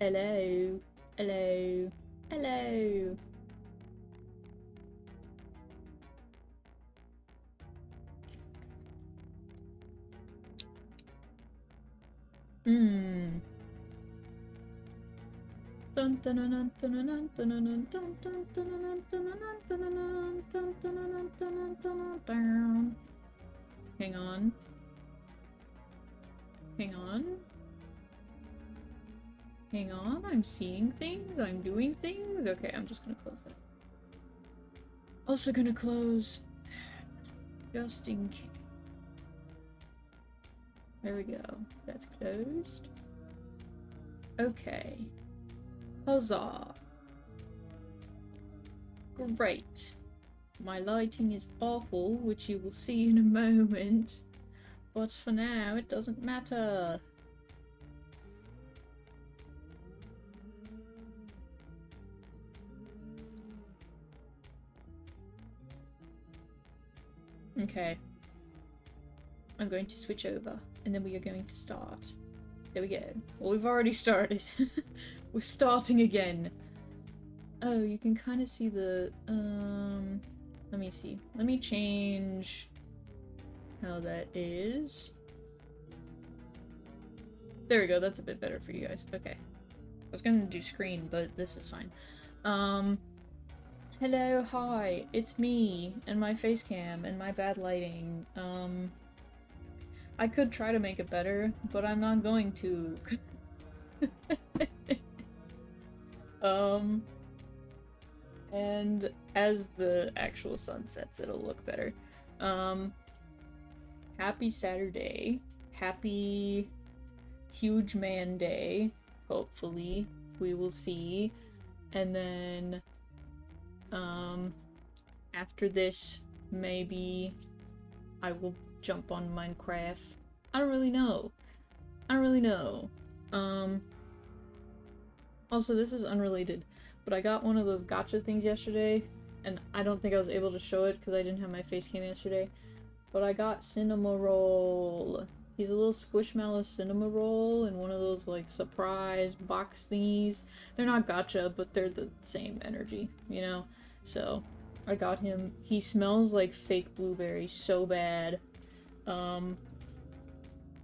Hello. Hello. Hello. Hmm. Hang on. Hang on. Hang on. I'm seeing things. I'm doing things. Okay, I'm just gonna close that. Also gonna close just in case. There we go. That's closed. Okay. Huzzah. Great. My lighting is awful, which you will see in a moment. But for now, it doesn't matter. Okay. I'm going to switch over, and then we are going to start. There we go. Well, we've already started. We're starting again. Oh, you can kind of see the, let me see. Let me change how that is. There we go, that's a bit better for you guys. Okay. I was gonna do screen, but this is fine. Hello, hi, it's me, and my face cam, and my bad lighting. I could try to make it better, but I'm not going to. And as the actual sun sets, it'll look better. Happy Saturday. Happy Huge Man Day. Hopefully. We will see. And then, after this, maybe I will jump on Minecraft. I don't really know. Also, this is unrelated, but I got one of those gacha things yesterday, and I don't think I was able to show it because I didn't have my face cam yesterday, but I got Cinema Roll. He's a little Squishmallow Cinema Roll in one of those, like, surprise box thingies. They're not gacha, but they're the same energy, you know? So, I got him. He smells like fake blueberry so bad.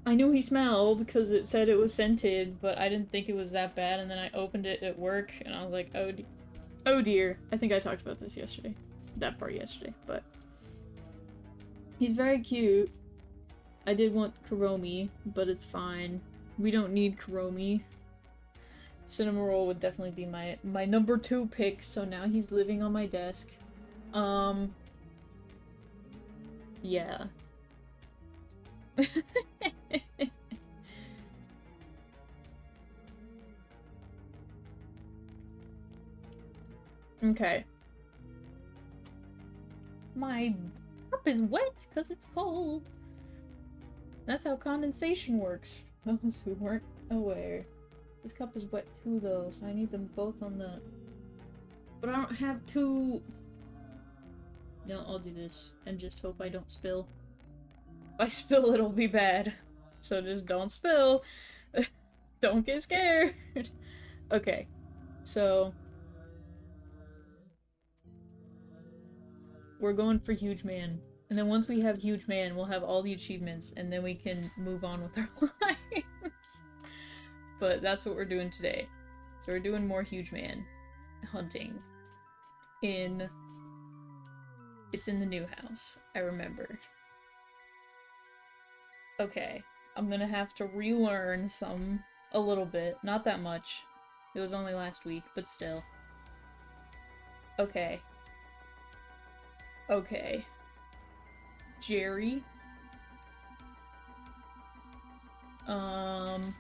I knew he smelled because it said it was scented, but I didn't think it was that bad, and then I opened it at work, and I was like, oh dear. I think I talked about this yesterday. That part yesterday, but... He's very cute. I did want Kuromi, but it's fine. We don't need Kuromi. Cinema Roll would definitely be my number 2 pick, so now he's living on my desk. Yeah. Okay. My cup is wet because it's cold. That's how condensation works, for those who weren't aware. This cup is wet too, though, so I need them both on the... But I don't have two... No, I'll do this, and just hope I don't spill. If I spill, it'll be bad. So just don't spill. Don't get scared. Okay, so... We're going for Huge Man. And then once we have Huge Man, we'll have all the achievements, and then we can move on with our lives. But that's what we're doing today. So we're doing more Huge Man hunting. It's in the new house, I remember. Okay, I'm gonna have to relearn a little bit. Not that much. It was only last week, but still. Okay. Okay. Jerry. Um,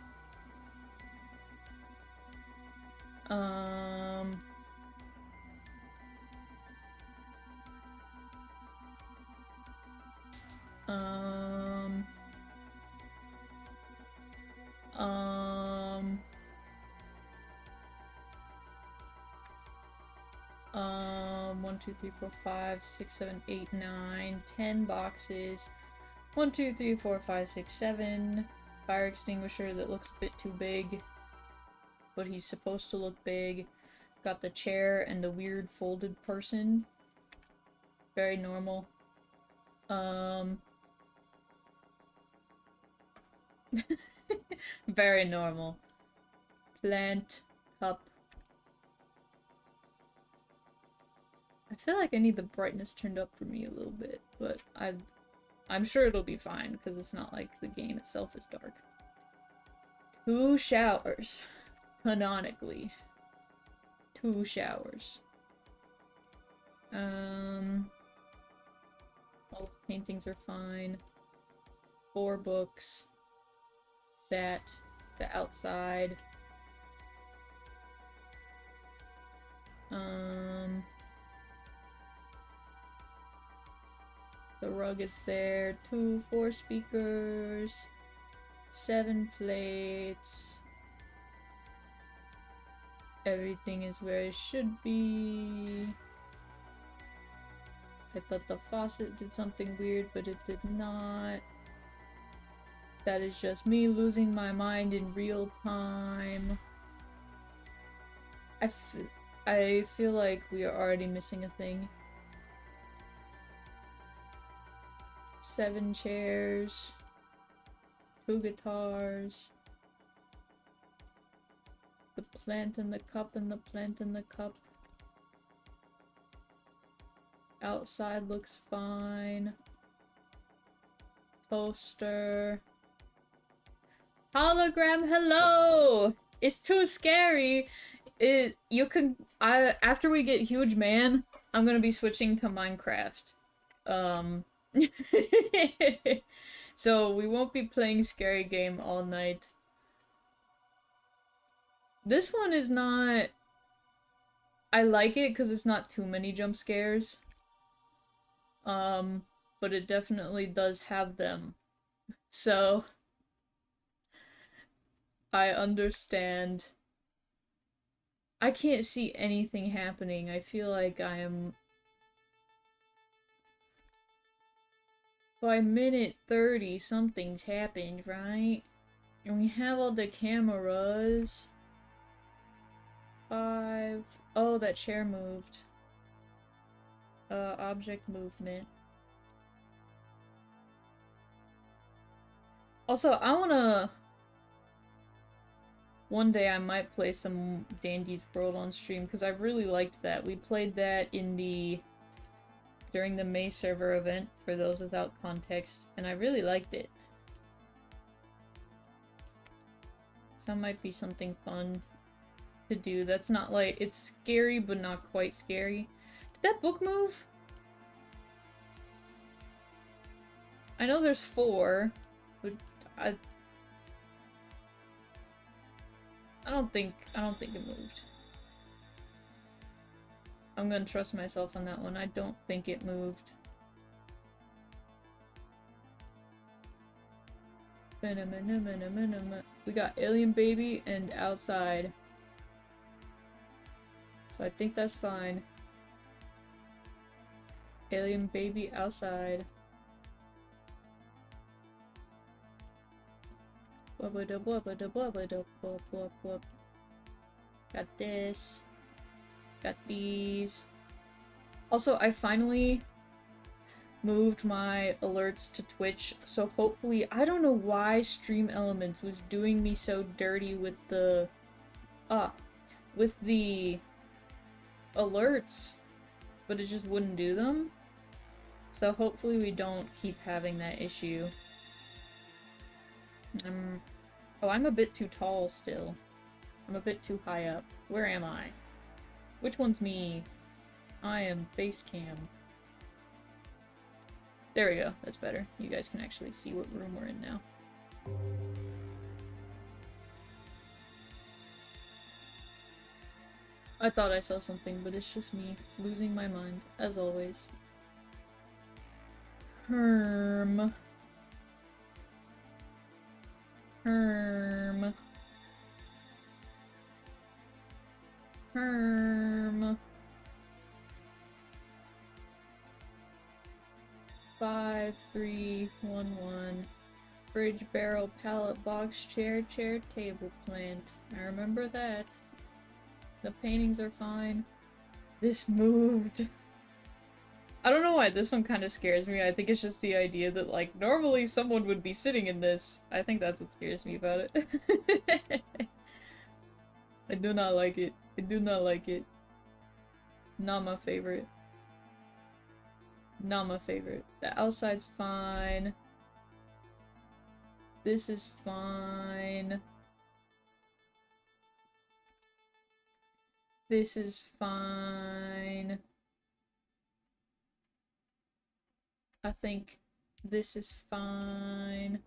1, 2, 3, 4, 5, 6, 7, 8, 9, 10 boxes. 1, 2, 3, 4, 5, 6, 7. Fire extinguisher that looks a bit too big. but he's supposed to look big. Got the chair and the weird folded person. Very normal. Very normal. Plant, cup. I feel like I need the brightness turned up for me a little bit, but I'm sure it'll be fine, because it's not like the game itself is dark. 2 showers. Canonically. 2 showers. All the paintings are fine. 4 books. That. The outside. The rug is there. 4 speakers. 7 plates. Everything is where it should be. I thought the faucet did something weird, but it did not. That is just me losing my mind in real time. I feel like we are already missing a thing. 7 chairs. 2 guitars. The plant and the cup and the plant and the cup. Outside looks fine. Toaster. Hologram, hello! It's too scary. After we get Huge Man, I'm gonna be switching to Minecraft. So we won't be playing scary game all night. This one is not... I like it because it's not too many jump scares. But it definitely does have them. So... I understand. I can't see anything happening. I feel like I am... By minute 30, something's happened, right? And we have all the cameras. 5... Oh, that chair moved. Object movement. Also, I wanna... One day I might play some Dandy's World on stream, because I really liked that. We played that in during the May server event, for those without context, and I really liked it. So that might be something fun to do. That's not like... It's scary, but not quite scary. Did that book move? I know there's 4, but I don't think it moved. I'm gonna trust myself on that one. I don't think it moved. We got Alien Baby and Outside. So I think that's fine. Alien Baby, Outside. Got this. Got these. Also, I finally moved my alerts to Twitch, so hopefully... I don't know why Stream Elements was doing me so dirty with the... with the alerts, but it just wouldn't do them. So hopefully we don't keep having that issue. Oh, I'm a bit too tall still. I'm a bit too high up. Where am I? Which one's me? I am base cam. There we go. That's better. You guys can actually see what room we're in now. I thought I saw something, but it's just me losing my mind, as always. Herm. 5, 3, 1, 1. Fridge, barrel, pallet, box, chair, table, plant. I remember that. The paintings are fine. This moved. I don't know why this one kind of scares me. I think it's just the idea that, like, normally someone would be sitting in this. I think that's what scares me about it. I do not like it. I do not like it. Not my favorite. Not my favorite. The outside's fine. This is fine. This is fine. I think this is fine.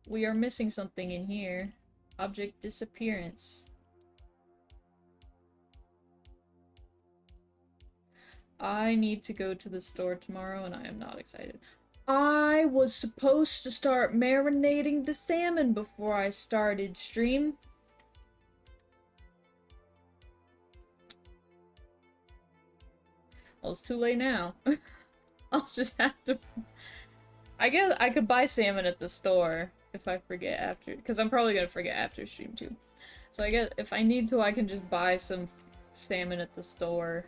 We are missing something in here. Object disappearance. I need to go to the store tomorrow and I am not excited. I was supposed to start marinating the salmon before I started stream. Well, it's too late now. I'll just have to... I guess I could buy salmon at the store if I forget after... Because I'm probably gonna forget after stream too. So I guess if I need to, I can just buy some salmon at the store.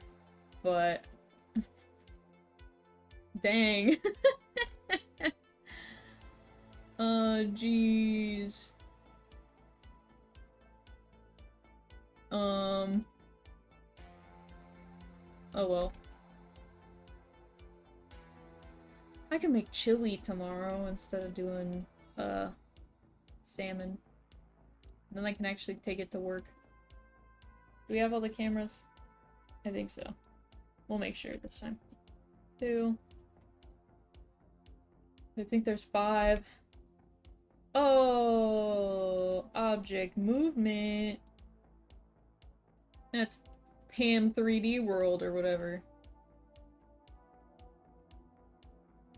But... Dang. Jeez. Oh well. I can make chili tomorrow instead of doing, salmon. Then I can actually take it to work. Do we have all the cameras? I think so. We'll make sure this time. 2. I think there's 5. Oh, object movement. That's Pam 3D World or whatever.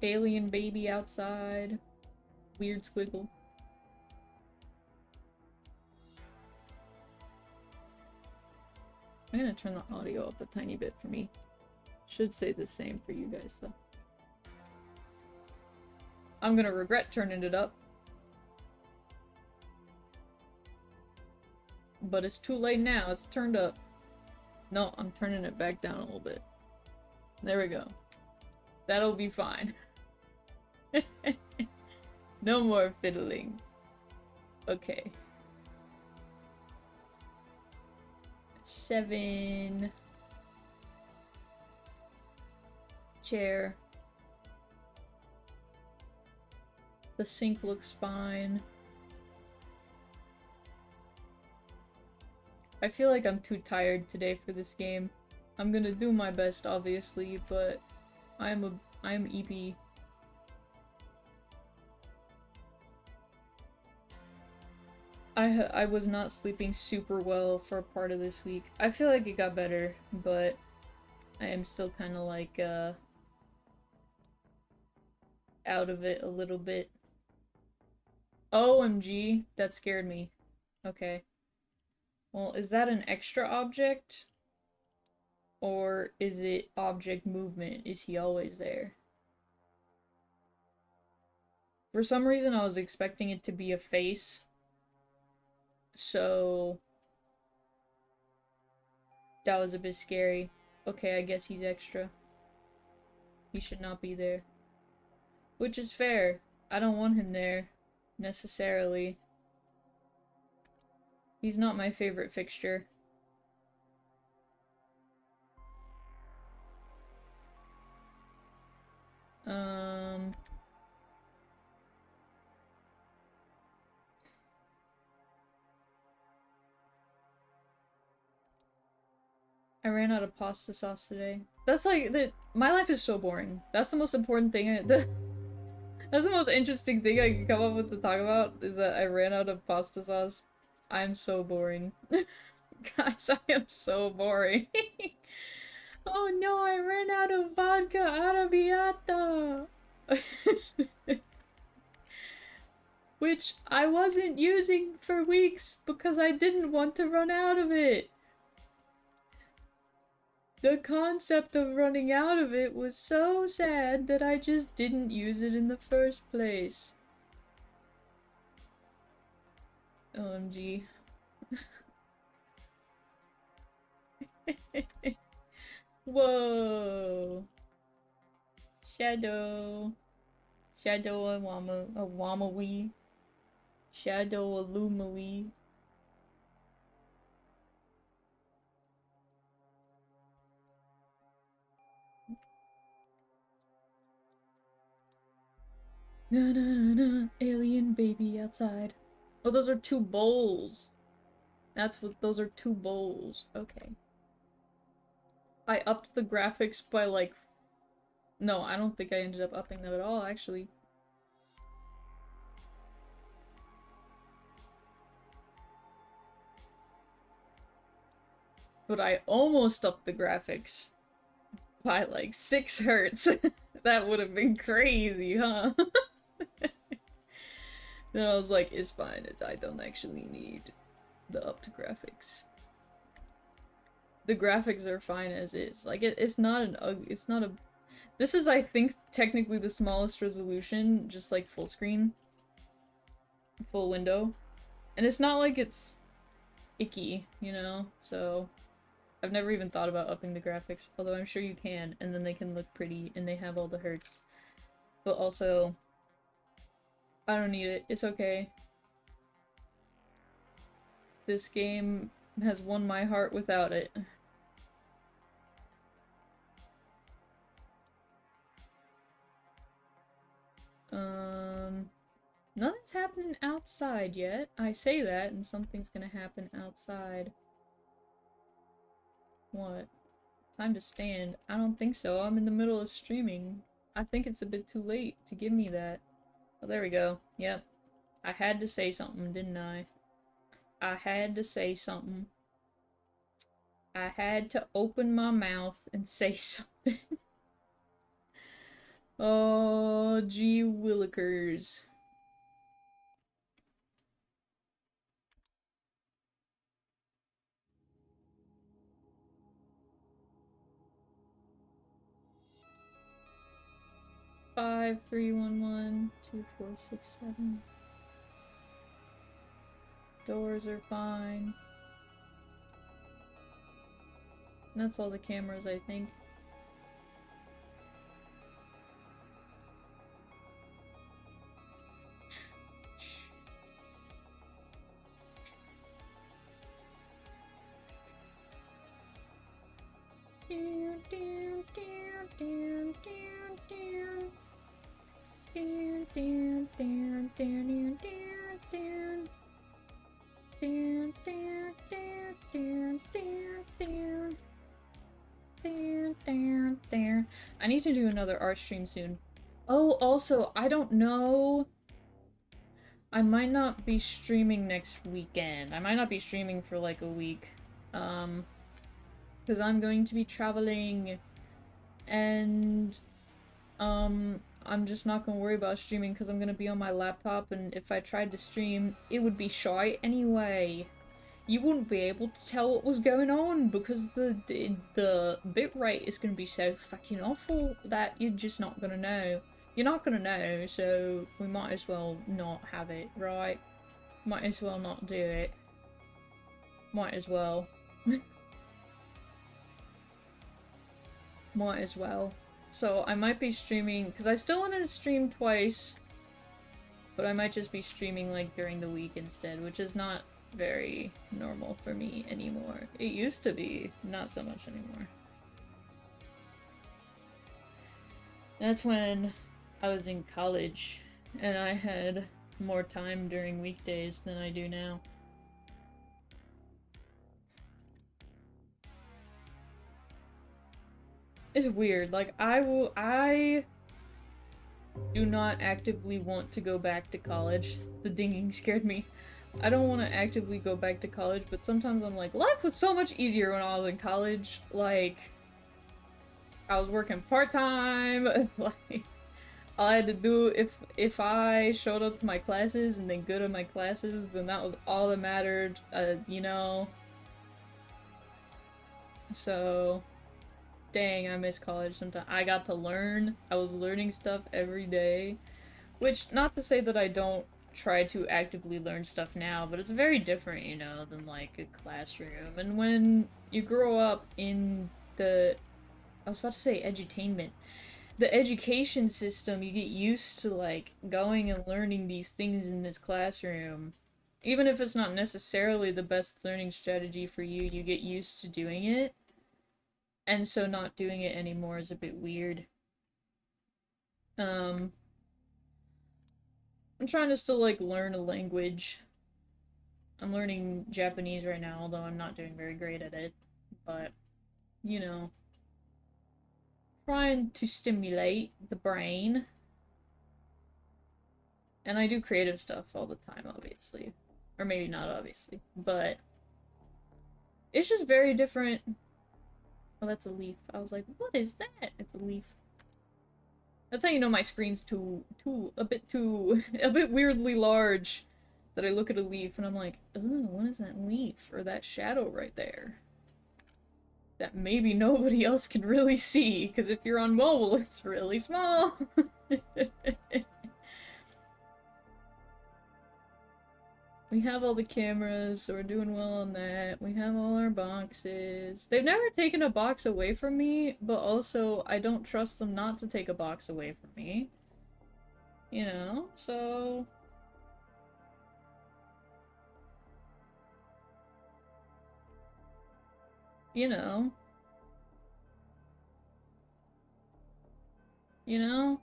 Alien baby outside. Weird squiggle. I'm gonna turn the audio up a tiny bit for me. Should say the same for you guys though. I'm gonna regret turning it up. But it's too late now, it's turned up. No, I'm turning it back down a little bit. There we go. That'll be fine. No more fiddling. Okay. 7. Chair. The sink looks fine. I feel like I'm too tired today for this game. I'm gonna do my best, obviously, but I'm EP. I was not sleeping super well for a part of this week. I feel like it got better, but I am still kind of like, out of it a little bit. OMG, that scared me. Okay. Well, is that an extra object? Or is it object movement? Is he always there? For some reason, I was expecting it to be a face. So... that was a bit scary. Okay, I guess he's extra. He should not be there. Which is fair. I don't want him there, necessarily. He's not my favorite fixture. I ran out of pasta sauce today. That's like, my life is so boring. That's the most important thing that's the most interesting thing I can come up with to talk about, is that I ran out of pasta sauce. I'm so boring. Guys, I am so boring. Oh no, I ran out of vodka arrabbiata! Which I wasn't using for weeks because I didn't want to run out of it. The concept of running out of it was so sad that I just didn't use it in the first place. OMG. Whoa. Shadow. Shadow a Wamawee. Shadow a Lumawee. Na na na na, alien baby outside. Oh, those are two bowls. That's what, those are two bowls. Okay. I upped the graphics by like... No, I don't think I ended up upping them at all, actually. But I almost upped the graphics by like 6 hertz. That would have been crazy, huh? Then I was like, it's fine, I don't actually need the upped graphics. The graphics are fine as is. Like, it's not an it's not a... This is, I think, technically the smallest resolution, just like full screen. Full window. And it's not like it's icky, you know? So, I've never even thought about upping the graphics, although I'm sure you can, and then they can look pretty, and they have all the hertz. But also, I don't need it. It's okay. This game has won my heart without it. Nothing's happening outside yet. I say that, and something's gonna happen outside. What? Time to stand? I don't think so. I'm in the middle of streaming. I think it's a bit too late to give me that. Oh, there we go. Yep. I had to say something, didn't I? I had to say something. I had to open my mouth and say something. Oh, gee willikers. Five, 3, 1, 1, 2, 4, 6, 7. Doors are fine. That's all the cameras, I think. I need to do another art stream soon. Oh, also, I don't know. I might not be streaming next weekend. I might not be streaming for like a week. Because I'm going to be traveling, and I'm just not gonna worry about streaming because I'm gonna be on my laptop, and if I tried to stream, it would be shy anyway. You wouldn't be able to tell what was going on because the bitrate is gonna be so fucking awful that you're just not gonna know. You're not gonna know, so we might as well not have it, right? Might as well not do it. Might as well. Might as well. So I might be streaming, because I still wanted to stream twice, but I might just be streaming like during the week instead, which is not very normal for me anymore. It used to be, not so much anymore. That's when I was in college, and I had more time during weekdays than I do now. It's weird, like, I do not actively want to go back to college. The dinging scared me. I don't want to actively go back to college, but sometimes I'm like, life was so much easier when I was in college. Like, I was working part-time, like, all I had to do, if I showed up to my classes and then good at my classes, then that was all that mattered, you know? So, dang, I miss college sometimes. I got to learn. I was learning stuff every day. Which, not to say that I don't try to actively learn stuff now, but it's very different, you know, than like a classroom. And when you grow up in I was about to say edutainment. The education system, you get used to like going and learning these things in this classroom. Even if it's not necessarily the best learning strategy for you, you get used to doing it. And so not doing it anymore is a bit weird. Um, I'm trying to still like learn a language. I'm learning Japanese right now, although I'm not doing very great at it. But, you know, trying to stimulate the brain. And I do creative stuff all the time, obviously. Or maybe not, obviously. But it's just very different. Oh, that's a leaf. I was like, what is that? It's a leaf. That's how you know my screen's a bit weirdly large. That I look at a leaf and I'm like, oh, what is that leaf? Or that shadow right there? That maybe nobody else can really see, because if you're on mobile, it's really small. We have all the cameras, so we're doing well on that. We have all our boxes. They've never taken a box away from me, but also I don't trust them not to take a box away from me. You know, so... You know. You know?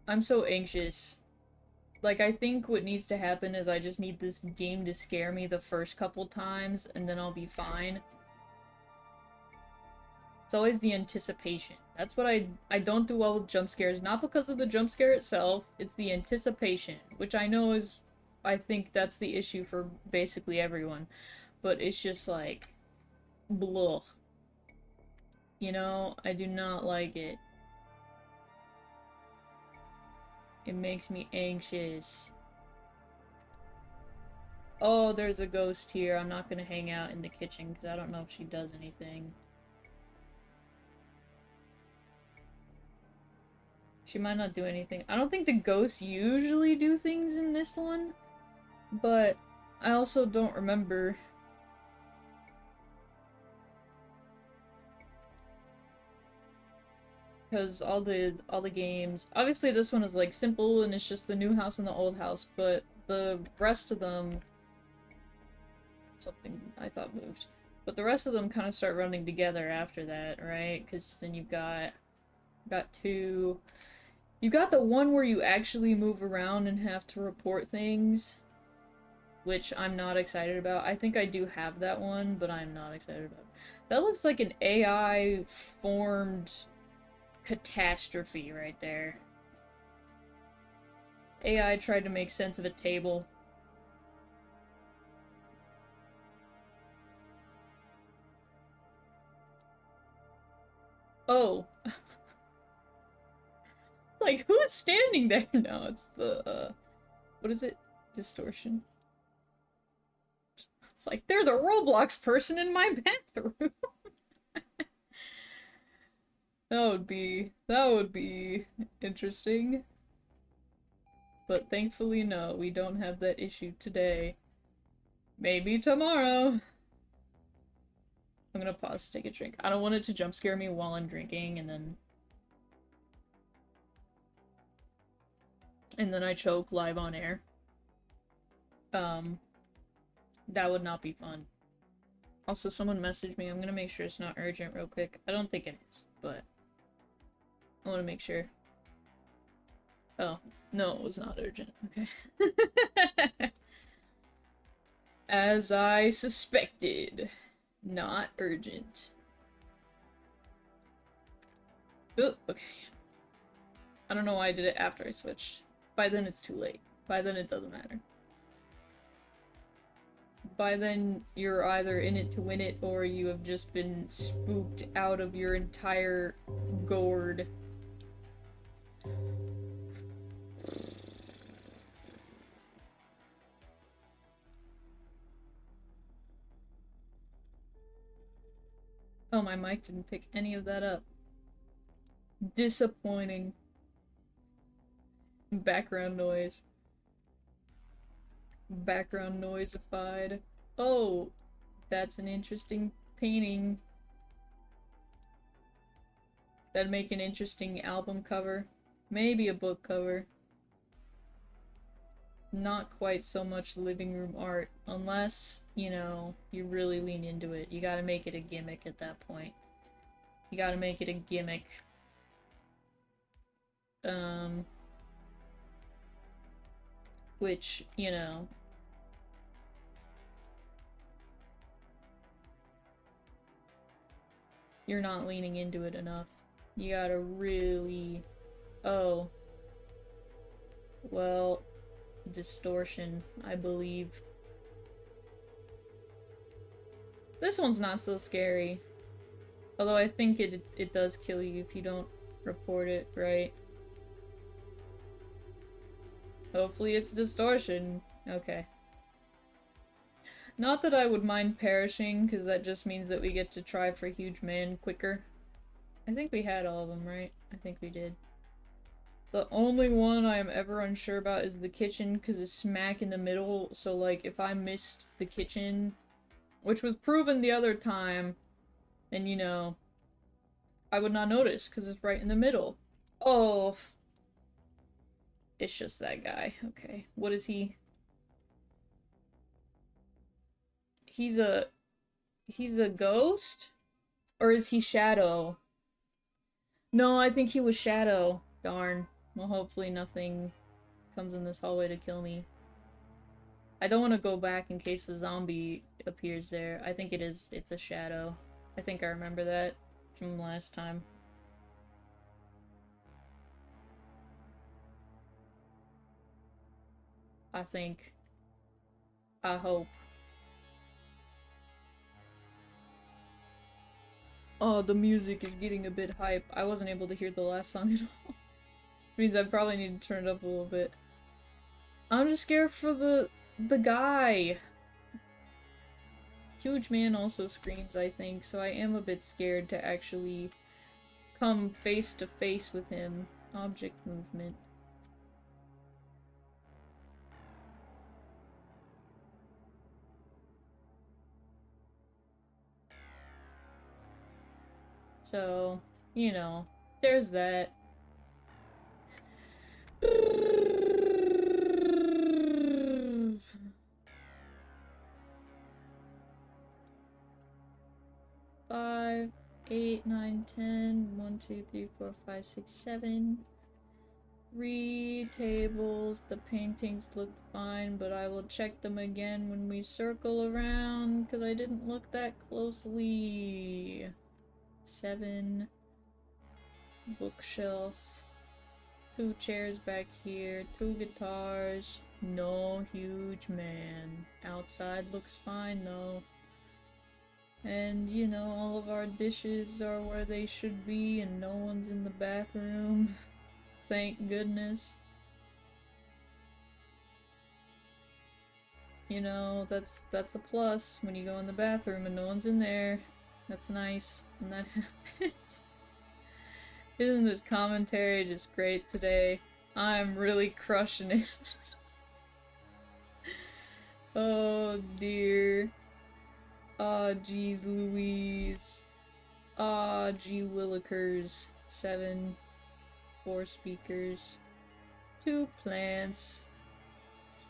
I'm so anxious. Like, I think what needs to happen is I just need this game to scare me the first couple times, and then I'll be fine. It's always the anticipation. That's what I don't do well with jump scares. Not because of the jump scare itself, it's the anticipation. Which I know is... I think that's the issue for basically everyone. But it's just like... Blah. You know? I do not like it. It makes me anxious. Oh, there's a ghost here. I'm not gonna hang out in the kitchen because I don't know if she does anything. She might not do anything. I don't think the ghosts usually do things in this one, but I also don't remember. Because all the games, obviously this one is like simple and it's just the new house and the old house, but the rest of them, something I thought moved, but the rest of them kind of start running together after that, right? Because then you've got two. You got the one where you actually move around and have to report things, which I'm not excited about. I think I do have that one, but I'm not excited about it. That looks like an AI formed catastrophe right there. AI tried to make sense of a table. Oh. Like, who's standing there? No, it's the, what is it? Distortion. It's like, there's a Roblox person in my bathroom. That would be interesting. But thankfully, no, we don't have that issue today. Maybe tomorrow. I'm gonna pause to take a drink. I don't want it to jump scare me while I'm drinking, and then I choke live on air. That would not be fun. Also, someone messaged me. I'm gonna make sure it's not urgent real quick. I don't think it is, but I want to make sure. Oh, no, it was not urgent. Okay. As I suspected. Not urgent. Oh, okay. I don't know why I did it after I switched. By then it's too late. By then it doesn't matter. by then you're either in it to win it or you have just been spooked out of your entire gourd. Oh, my mic didn't pick any of that up. Disappointing. Background noise. Background noisified. Oh, that's an interesting painting. That'd make an interesting album cover. Maybe a book cover. Not quite so much living room art, unless, you know, you really lean into it. You gotta make it a gimmick at that point. You gotta make it a gimmick. Which, you know, you're not leaning into it enough. You gotta really... Oh. Well, distortion, I believe. This one's not so scary. Although I think it does kill you if you don't report it, right? Hopefully it's distortion. Okay. Not that I would mind perishing, because that just means that we get to try for Huge Man quicker. I think we had all of them, right? I think we did. The only one I am ever unsure about is the kitchen, because it's smack in the middle, so like, if I missed the kitchen, which was proven the other time, then, you know, I would not notice, because it's right in the middle. Oh. It's just that guy. Okay. What is he? He's a ghost? Or is he Shadow? No, I think he was Shadow. Darn. Well, hopefully nothing comes in this hallway to kill me. I don't want to go back in case the zombie appears there. I think it's a Shadow. I think I remember that from last time. I think. I hope. Oh, the music is getting a bit hype. I wasn't able to hear the last song at all. Means I probably need to turn it up a little bit. I'm just scared for the guy. Huge Man also screams, I think, so I am a bit scared to actually come face to face with him. Object movement. So, you know, there's that. 5, 8, 9, 10. 1, 2, 3, 4, 5, 6, 7. 3 tables. The paintings looked fine, but I will check them again when we circle around, because I didn't look that closely. 7. Bookshelf. 2 chairs back here. 2 guitars. No Huge Man. Outside looks fine, though. And, you know, all of our dishes are where they should be, and no one's in the bathroom. Thank goodness. You know, that's a plus when you go in the bathroom and no one's in there. That's nice when that happens. Isn't this commentary just great today? I'm really crushing it. Oh dear. Aw, geez Louise. Aw, gee willikers. 7. 4 speakers. 2 plants.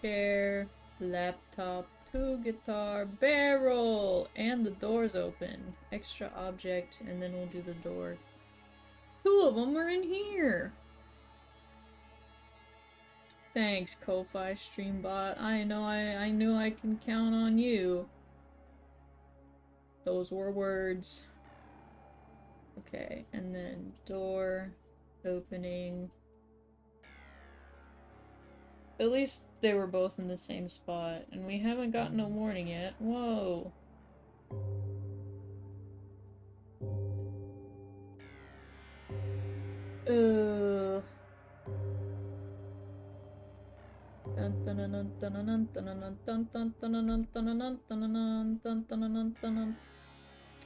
Chair. Laptop. 2 guitar. Barrel! And the door's open. Extra object, and then we'll do the door. 2 of them are in here! Thanks, Ko-Fi Streambot. I know I knew I can count on you. Those were words. Okay, and then door opening. At least they were both in the same spot, and we haven't gotten a warning yet. Whoa. Ugh.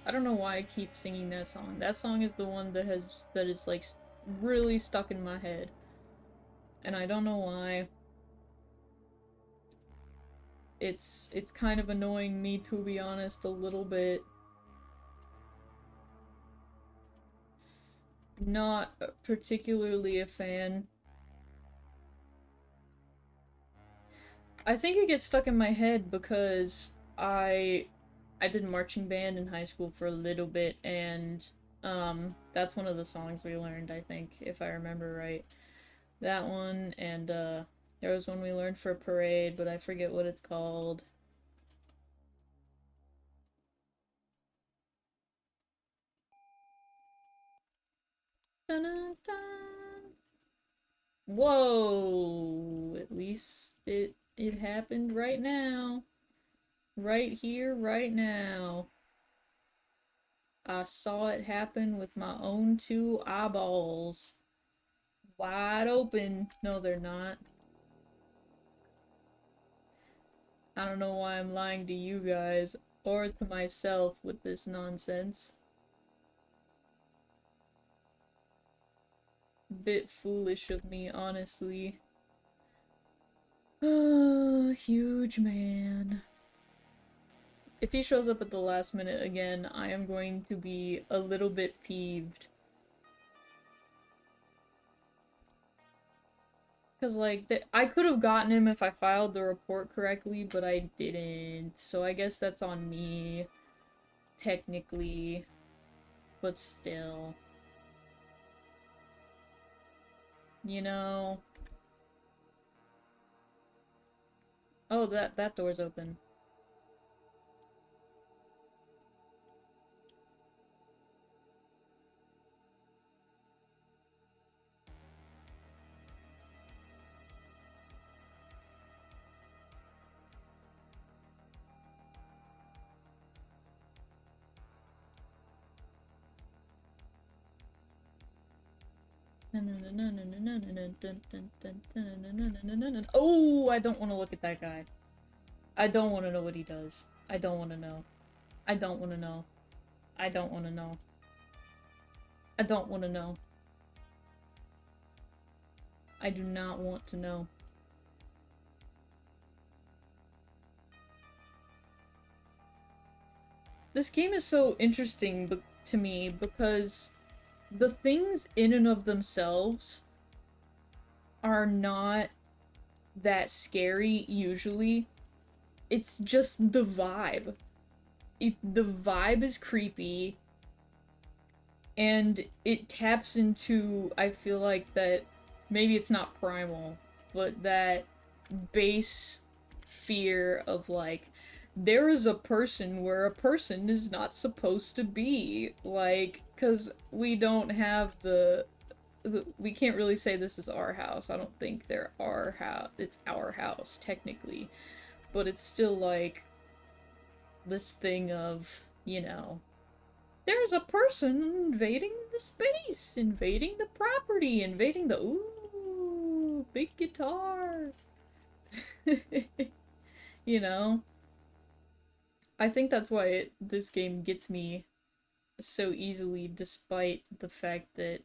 I don't know why I keep singing that song. That song is the one that is like really stuck in my head. And I don't know why. It's kind of annoying me, to be honest, a little bit. Not particularly a fan. I think it gets stuck in my head because I did marching band in high school for a little bit, and that's one of the songs we learned, I think, if I remember right. That one, and there was one we learned for a parade, but I forget what it's called. Dun-dun-dun. Whoa! At least it happened right now. Right here, right now. I saw it happen with my own two eyeballs. Wide open. No, they're not. I don't know why I'm lying to you guys or to myself with this nonsense. Bit foolish of me, honestly. Huge man. If he shows up at the last minute again, I am going to be a little bit peeved. Because, like, I could have gotten him if I filed the report correctly, but I didn't. So I guess that's on me, technically. But still. You know? Oh, that door's open. Oh, I don't want to look at that guy. I don't want to know what he does. I don't want to know. I don't want to know. I don't want to know. I don't want to know. I do not want to know. This game is so interesting to me because the things in and of themselves are not that scary usually. It's just the vibe. The vibe is creepy, and it taps into, I feel like, that maybe it's not primal, but that base fear of, like, there is a person where a person is not supposed to be. Like, because we don't have we can't really say this is our house. I don't think it's our house, technically. But it's still, like, this thing of, you know, there's a person invading the space, invading the property, invading the, ooh, big guitar. You know? I think that's why this game gets me so easily, despite the fact that,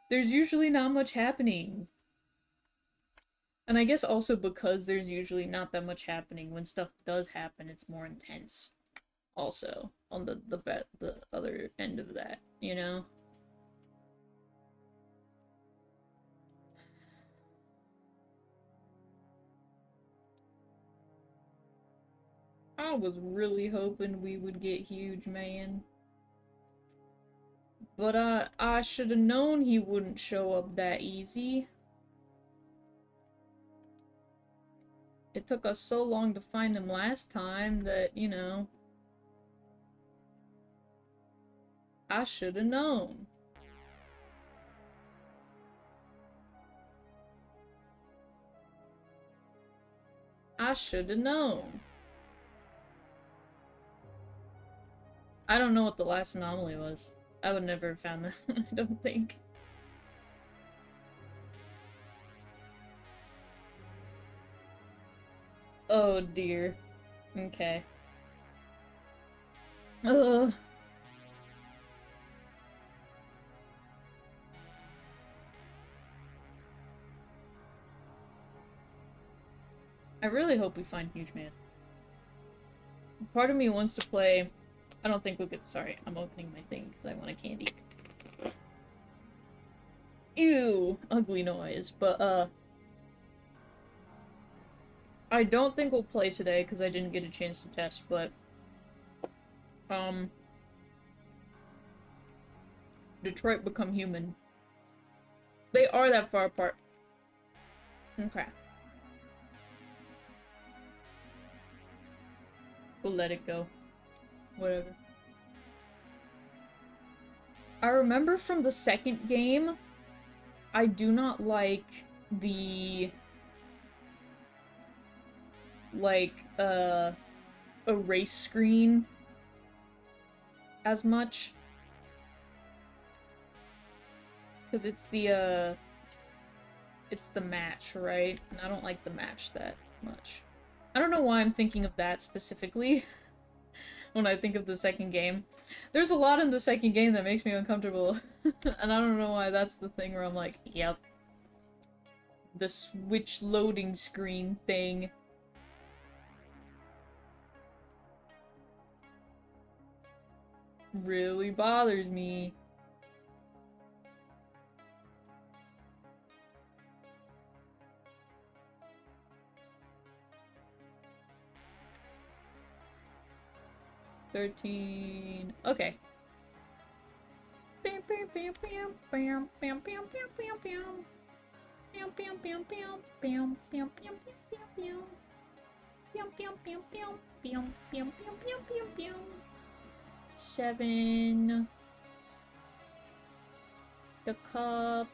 there's usually not much happening. And I guess also because there's usually not that much happening, when stuff does happen, it's more intense. Also, on the other end of that, you know? I was really hoping we would get Huge Man. But I should have known he wouldn't show up that easy. It took us so long to find him last time that, you know, I should have known. I should have known. I don't know what the last anomaly was. I would never have found that, I don't think. Oh dear. Okay. Ugh. I really hope we find Huge Man. Part of me wants to play... I don't think we could... Sorry, I'm opening my thing because I want a candy. Ew! Ugly noise. But, I don't think we'll play today because I didn't get a chance to test, but... Detroit Become Human. They are that far apart. Okay. We'll let it go. Whatever. I remember from the second game, I do not like the... erase screen as much. Because it's the match, right? And I don't like the match that much. I don't know why I'm thinking of that specifically when I think of the second game. There's a lot in the second game that makes me uncomfortable. And I don't know why that's the thing where I'm like, yep. The Switch loading screen thing. Really bothers me. $13. Okay. Seven. The cup.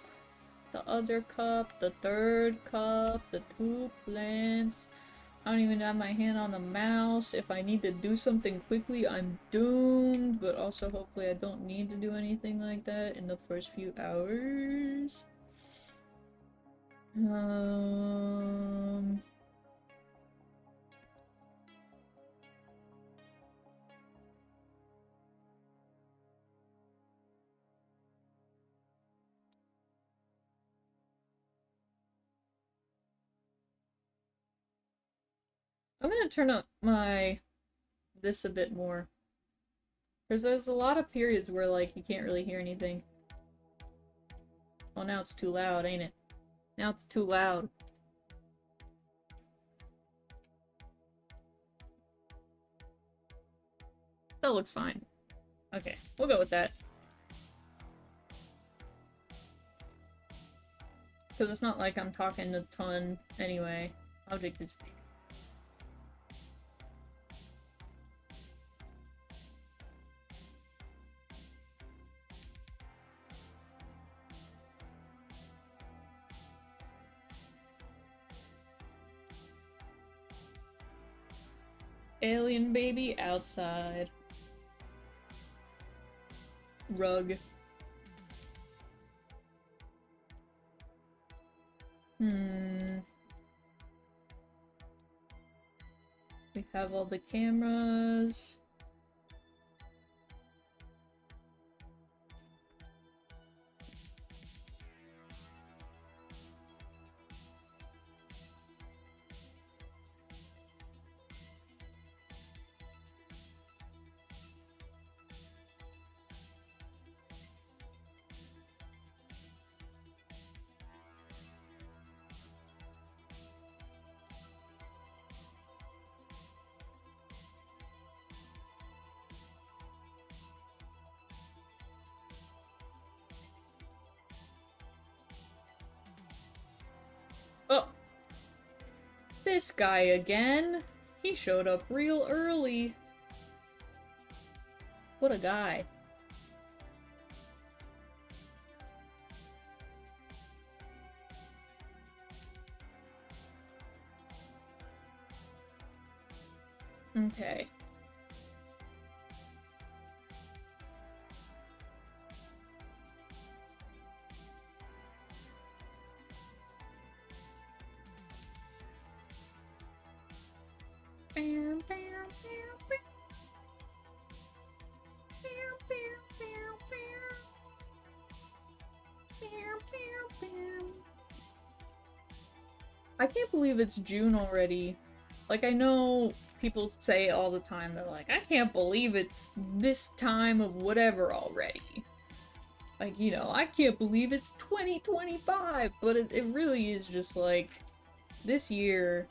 The other cup. The third cup. The 2 plants. I don't even have my hand on the mouse. If I need to do something quickly, I'm doomed. But also, hopefully, I don't need to do anything like that in the first few hours. I'm gonna turn up this a bit more. Because there's a lot of periods where, like, you can't really hear anything. Oh, now it's too loud, ain't it? Now it's too loud. That looks fine. Okay, we'll go with that. Because it's not like I'm talking a ton anyway. Object is... Alien baby outside. Rug. We have all the cameras. Oh! This guy again! He showed up real early. What a guy. Okay. Bam, bam, bam, bam. Bam, bam, bam, bam. Bam, bam, bam. I can't believe it's June already. Like, I know people say all the time, they're like, I can't believe it's this time of whatever already. Like, you know, I can't believe it's 2025, but it really is just like, this year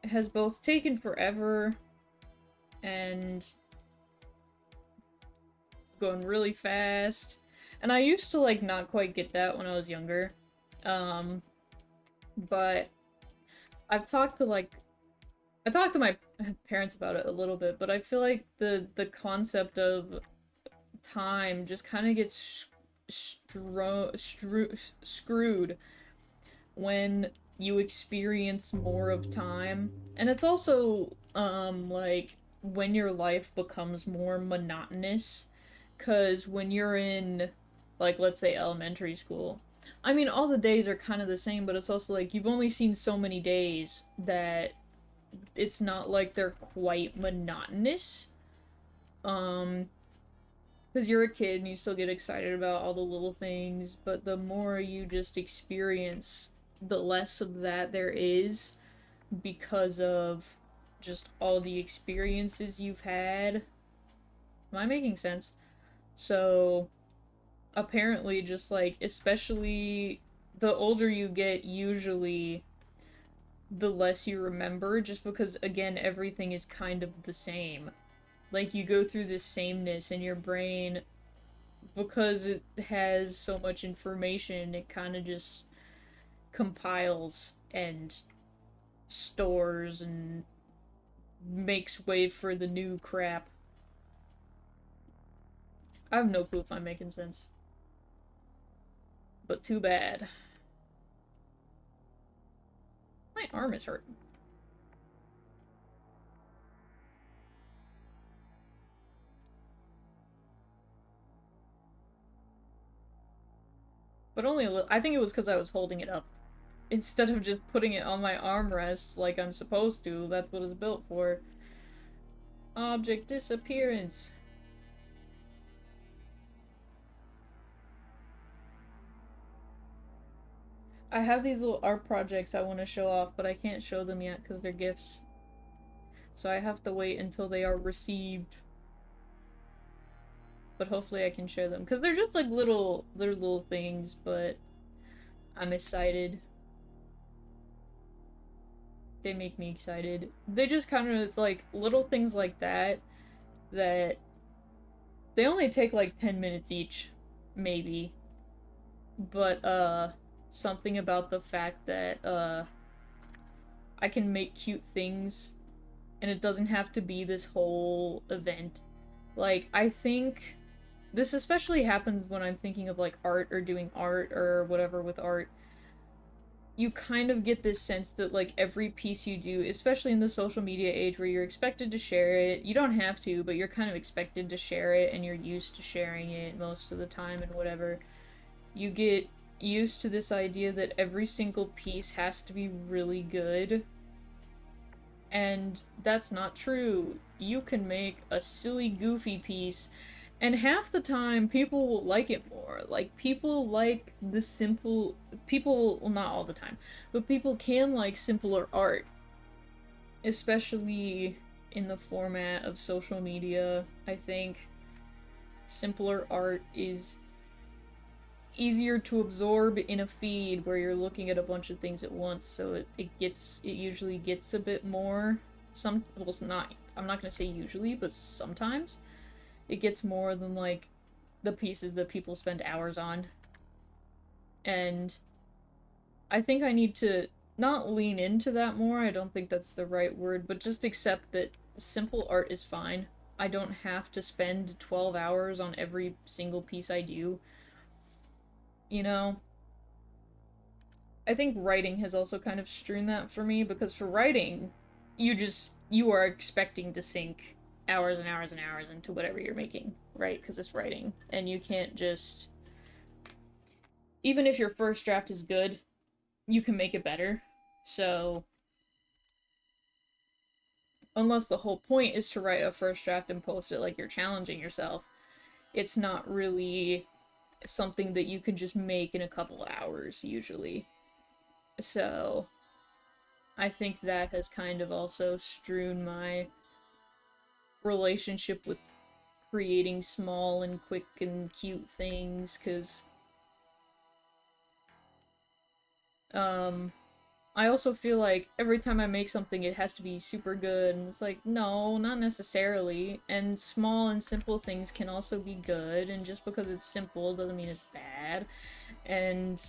has both taken forever and it's going really fast. And I used to, like, not quite get that when I was younger. But I've talked to, like, I talked to my parents about it a little bit, but I feel like the concept of time just kind of gets screwed when you experience more of time. And it's also, like, when your life becomes more monotonous. Because when you're in, like, let's say elementary school, I mean, all the days are kind of the same, but it's also like you've only seen so many days that it's not like they're quite monotonous. Um, because you're a kid and you still get excited about all the little things, but the more you just experience, the less of that there is because of just all the experiences you've had. Am I making sense? So, apparently, just like, especially the older you get, usually the less you remember, just because, again, everything is kind of the same. Like, you go through this sameness in your brain because it has so much information, it kind of just compiles and stores and makes way for the new crap. I have no clue if I'm making sense. But too bad. My arm is hurting. But only a little. I think it was because I was holding it up. Instead of just putting it on my armrest like I'm supposed to. That's what it's built for. Object disappearance. I have these little art projects I want to show off, but I can't show them yet because they're gifts. So I have to wait until they are received. But hopefully I can share them. Because they're just like they're little things, but I'm excited. They make me excited. They just kind of, it's like little things like that that they only take like 10 minutes each, maybe. But something about the fact that I can make cute things and it doesn't have to be this whole event. Like, I think this especially happens when I'm thinking of like art or doing art or whatever with art. You kind of get this sense that like every piece you do, especially in the social media age where you're expected to share it, you don't have to, but you're kind of expected to share it and you're used to sharing it most of the time and whatever. You get used to this idea that every single piece has to be really good. And that's not true. You can make a silly, goofy piece, and half the time people will like it more. Like, people like the simple. People, well, not all the time, but people can like simpler art. Especially in the format of social media, I think simpler art is easier to absorb in a feed where you're looking at a bunch of things at once, so it usually gets a bit more. Well, it's not, I'm not gonna say usually, but sometimes it gets more than like the pieces that people spend hours on. And I think I need to not lean into that more, I don't think that's the right word, but just accept that simple art is fine. I don't have to spend 12 hours on every single piece I do. You know? I think writing has also kind of strewn that for me, because for writing, you are expecting to sink hours and hours and hours into whatever you're making, right? Because it's writing, and you can't just, even if your first draft is good, you can make it better. So unless the whole point is to write a first draft and post it like you're challenging yourself, it's not really something that you can just make in a couple hours usually. So I think that has kind of also strewn my relationship with creating small and quick and cute things, because I also feel like every time I make something it has to be super good, and it's like, no, not necessarily. And small and simple things can also be good, and just because it's simple doesn't mean it's bad. And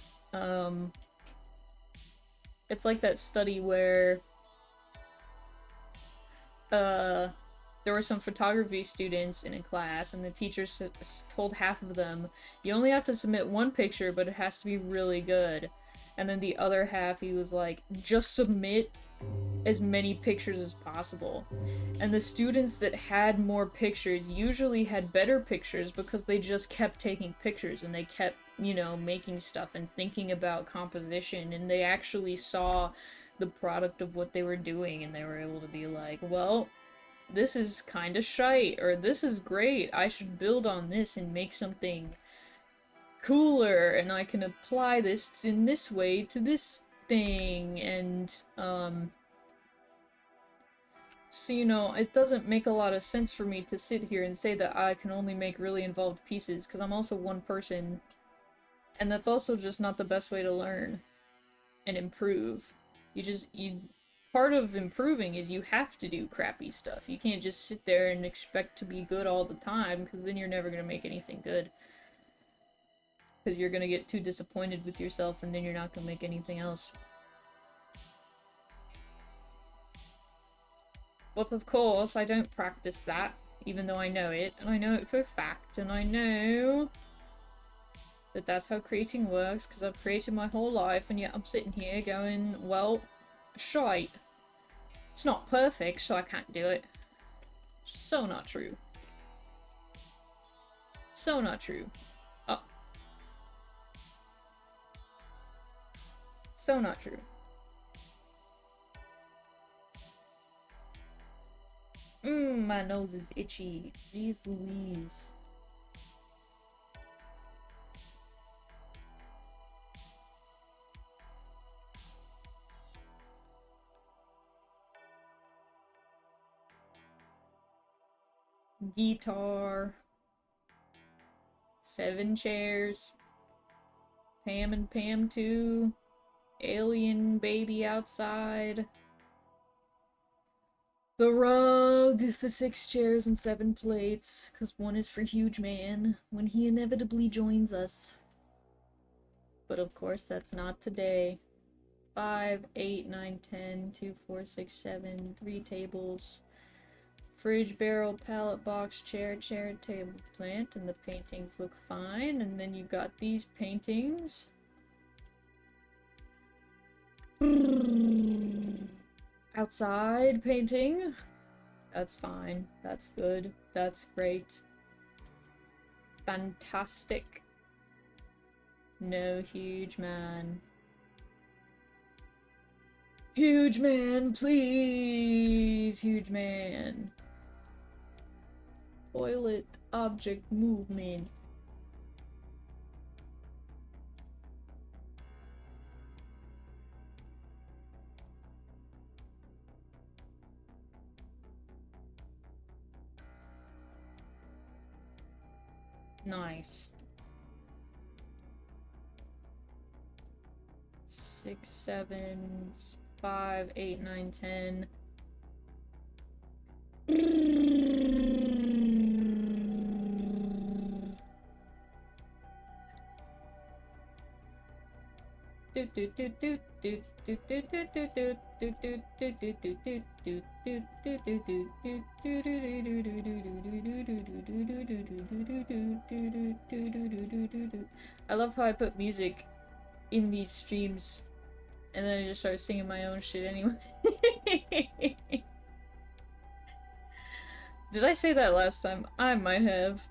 it's like that study where there were some photography students in a class, and the teacher told half of them, you only have to submit one picture, but it has to be really good. And then the other half, he was like, just submit as many pictures as possible. And the students that had more pictures usually had better pictures because they just kept taking pictures, and they kept, you know, making stuff and thinking about composition, and they actually saw the product of what they were doing, and they were able to be like, well, this is kind of shite, or this is great, I should build on this and make something cooler, and I can apply this in this way to this thing. And so, you know, it doesn't make a lot of sense for me to sit here and say that I can only make really involved pieces, because I'm also one person, and that's also just not the best way to learn and improve. Part of improving is you have to do crappy stuff. You can't just sit there and expect to be good all the time, because then you're never gonna make anything good. Because you're gonna get too disappointed with yourself, and then you're not gonna make anything else. But of course, I don't practice that, even though I know it, and I know it for a fact, and I know that that's how creating works, because I've created my whole life, and yet I'm sitting here going, well, shite. It's not perfect, so I can't do it. So not true. So not true. Oh. So not true. My nose is itchy. Jeez Louise. Guitar. 7 chairs. Pam and Pam 2. Alien baby outside. The rug, the 6 chairs and 7 plates, because one is for Huge Man when he inevitably joins us. But of course, that's not today. 5, 8, 9, 10, 2, 4, 6, 7, 3 tables. Fridge, barrel, pallet box, chair, table, plant, and the paintings look fine. And then you got these paintings. Outside painting. That's fine. That's good. That's great. Fantastic. No, Huge Man. Huge Man, please! Huge Man. Toilet object movement. Nice. 6, 7, 5, 8, 9, 10. I love how I put music in these streams, and then I just start singing my own shit anyway. Did I say that last time? I might have.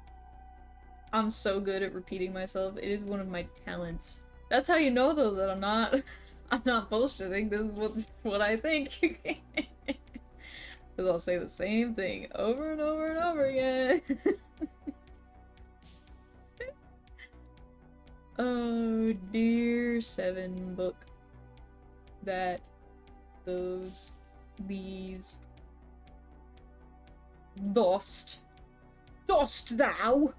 I'm so good at repeating myself. It is one of my talents. That's how you know, though, that I'm not I'm not bullshitting. This is what I think. Because I'll say the same thing over and over and over again. Oh dear, 7 book. That, those, these. Dost. Dost thou?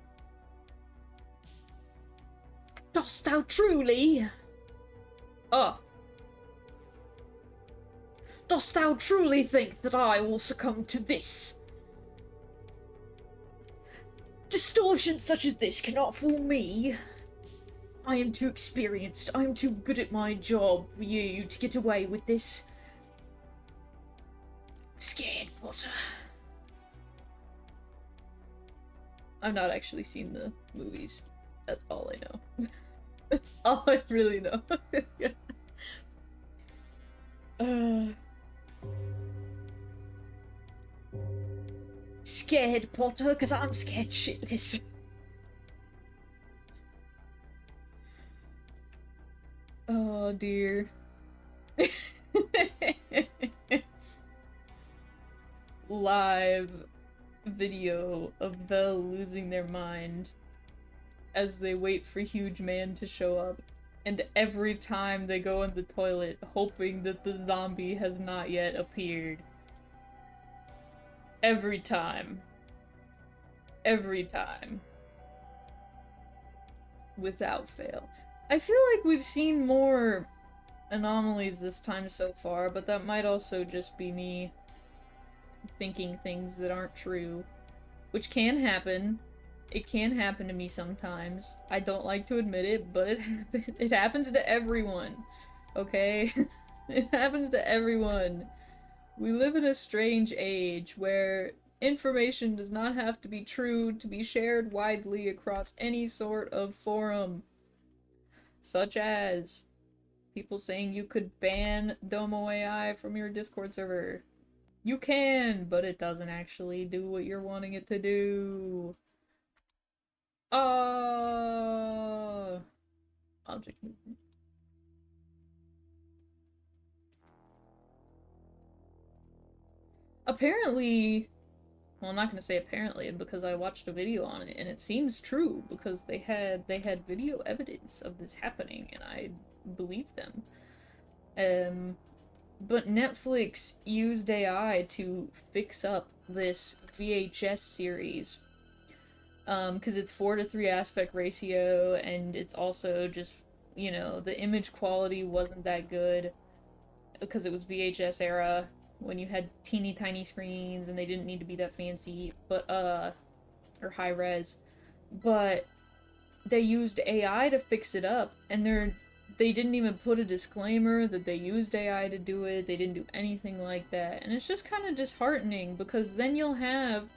Dost thou truly? Oh. Dost thou truly think that I will succumb to this? Distortion such as this cannot fool me. I am too experienced. I am too good at my job for you to get away with this. Scared Potter. I've not actually seen the movies. That's all I know. That's all I really know. Scared Potter, because I'm scared shitless. Oh dear. Live video of Vel losing their mind as they wait for Huge Man to show up. And every time they go in the toilet, hoping that the zombie has not yet appeared. Every time. Every time. Without fail. I feel like we've seen more anomalies this time so far, but that might also just be me thinking things that aren't true. Which can happen. It can happen to me sometimes. I don't like to admit it, but it happens to everyone. Okay? It happens to everyone. We live in a strange age where information does not have to be true to be shared widely across any sort of forum. Such as people saying you could ban Domo AI from your Discord server. You can, but it doesn't actually do what you're wanting it to do. Object movement. Apparently, well, I'm not gonna say apparently because I watched a video on it and it seems true because they had video evidence of this happening and I believe them. But Netflix used AI to fix up this VHS series. Because it's 4:3 aspect ratio, and it's also just, you know, the image quality wasn't that good because it was VHS era when you had teeny tiny screens and they didn't need to be that fancy, but, or high res. But they used AI to fix it up, and they didn't even put a disclaimer that they used AI to do it. They didn't do anything like that. And it's just kind of disheartening because then you'll have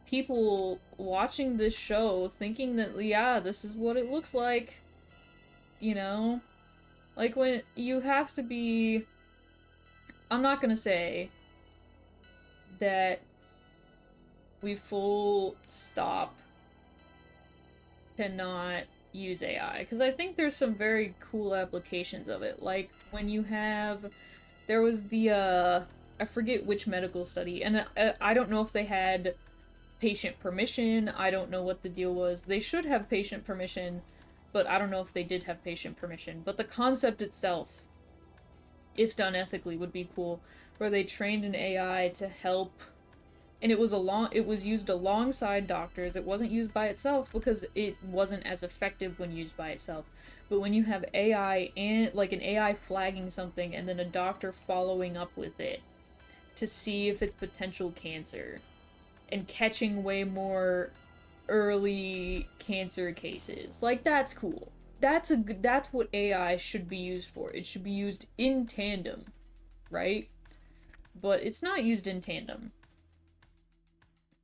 people watching this show thinking that, yeah, this is what it looks like. You know? Like, when you have to be... I'm not gonna say that we full stop cannot use AI, because I think there's some very cool applications of it. Like, when you have... There was the, I forget which medical study, and I don't know if they had patient permission. I don't know what the deal was. They should have patient permission, but I don't know if they did have patient permission. But the concept itself, if done ethically, would be cool, where they trained an AI to help, and it was used alongside doctors. It wasn't used by itself because it wasn't as effective when used by itself. But when you have AI and like an AI flagging something and then a doctor following up with it to see if it's potential cancer and catching way more early cancer cases, like, that's cool. That's what AI should be used for. It should be used in tandem, right? But it's not used in tandem.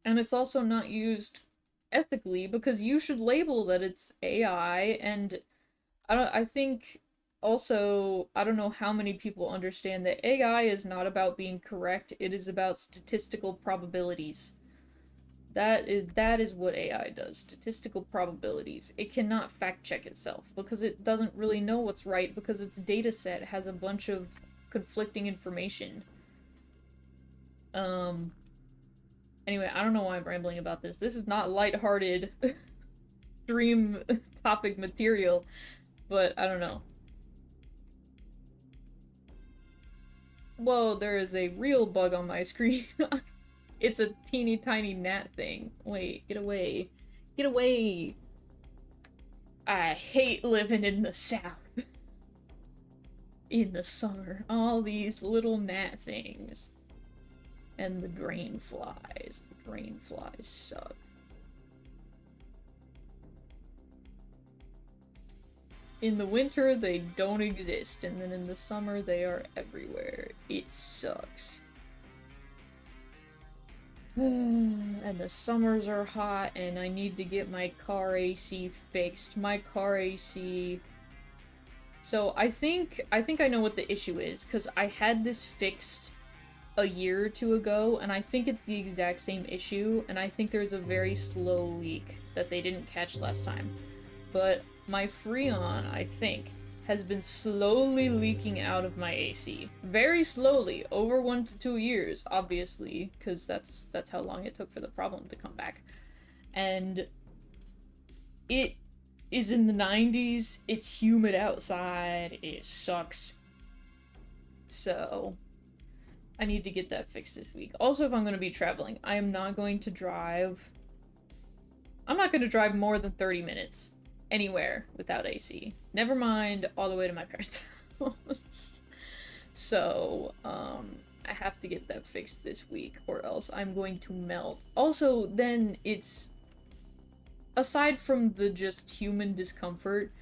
And it's also not used ethically because you should label that it's AI, and I think Also, I don't know how many people understand that AI is not about being correct, it is about statistical probabilities. That is what AI does. Statistical probabilities. It cannot fact check itself because it doesn't really know what's right because its data set has a bunch of conflicting information. Um anyway, I don't know why I'm rambling about this. This is not lighthearted dream topic material, but I don't know. Whoa, there is a real bug on my screen. It's a teeny tiny gnat thing. Wait, get away. Get away! I hate living in the south. In the summer. All these little gnat things. And the drain flies. The drain flies suck. In the winter, they don't exist, and then in the summer, they are everywhere. It sucks. And the summers are hot, and I need to get my car AC fixed. My car AC... So I think I know what the issue is, because I had this fixed a year or two ago, and I think it's the exact same issue, and I think there's a very slow leak that they didn't catch last time. But my Freon, I think, has been slowly leaking out of my AC. Very slowly, over 1 to 2 years, obviously, because that's how long it took for the problem to come back. And it is in the 90s, it's humid outside, it sucks. So, I need to get that fixed this week. Also, if I'm going to be traveling, I am not going to drive... I'm not going to drive more than 30 minutes anywhere without AC. Never mind all the way to my parents' house. So, I have to get that fixed this week, or else I'm going to melt. Also, then it's... Aside from the just human discomfort,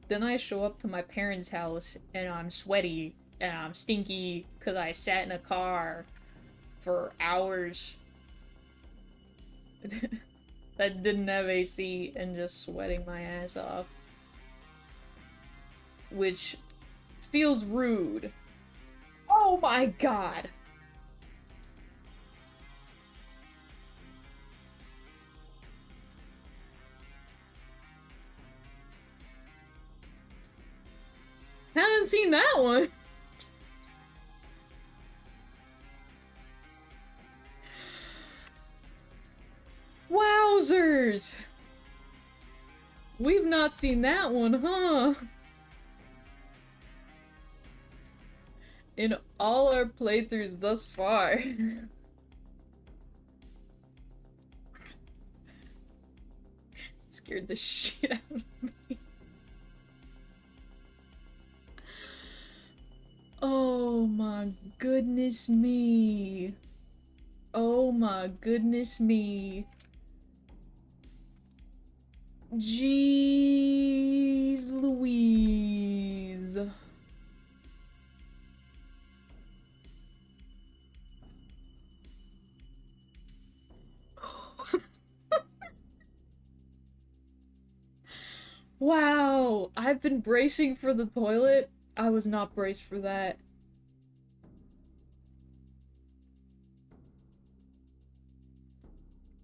then I show up to my parents' house, and I'm sweaty, and I'm stinky, because I sat in a car for hours that didn't have AC, and just sweating my ass off. Which feels rude. Oh my god! Haven't seen that one! Wowzers! We've not seen that one, huh? In all our playthroughs thus far. Scared the shit out of me. Oh my goodness me. Oh my goodness me. Jeez Louise. Wow, I've been bracing for the toilet. I was not braced for that.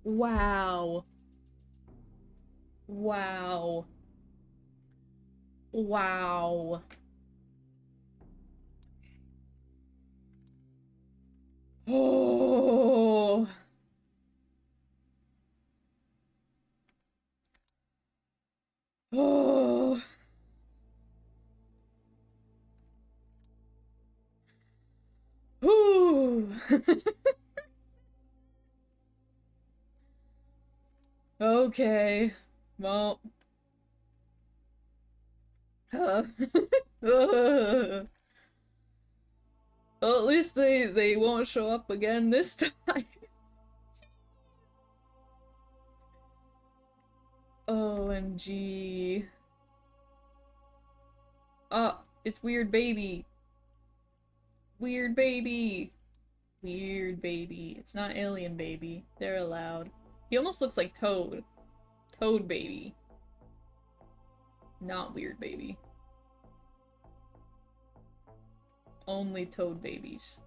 Wow. Wow. Wow. Oh. Oh. Ooh. Okay. Well. Uh. Well, at least they won't show up again this time. OMG. It's weird baby. Weird baby. Weird baby. It's not alien baby. They're allowed. He almost looks like Toad. Toad baby. Not weird baby. only toad babies.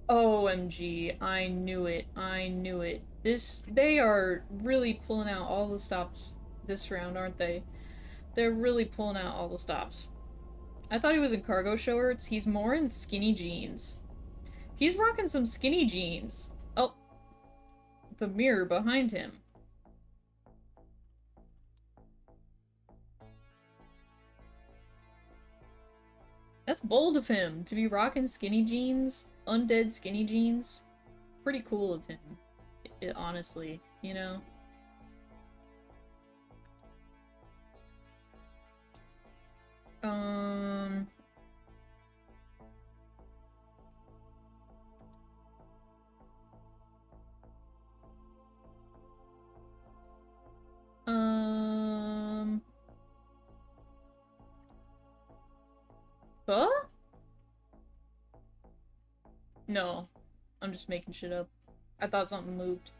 OMG, I knew it. I knew it. They are really pulling out all the stops this round, aren't they? They're really pulling out all the stops. I thought he was in cargo shorts. He's more in skinny jeans. He's rocking some skinny jeans. Oh, the mirror behind him. That's bold of him to be rocking skinny jeans, undead skinny jeans. Pretty cool of him, honestly, you know? Um... Huh? No. I'm just making shit up. I thought something moved.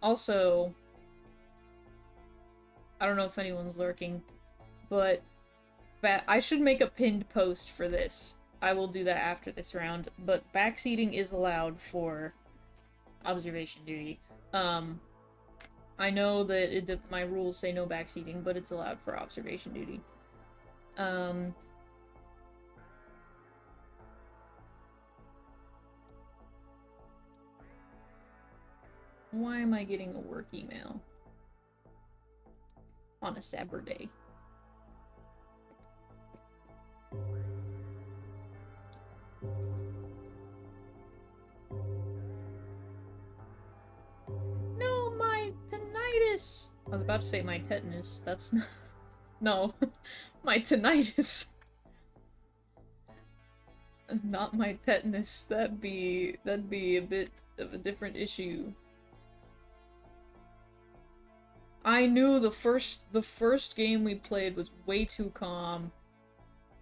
Also, I don't know if anyone's lurking, but I should make a pinned post for this. I will do that after this round, but backseating is allowed for observation duty. I know that my rules say no backseating, but it's allowed for observation duty. Why am I getting a work email on a Saturday? No, my tinnitus! I was about to say my tetanus. That's not... No. My tinnitus. Not my tetanus. That'd be a bit of a different issue. I knew the first game we played was way too calm.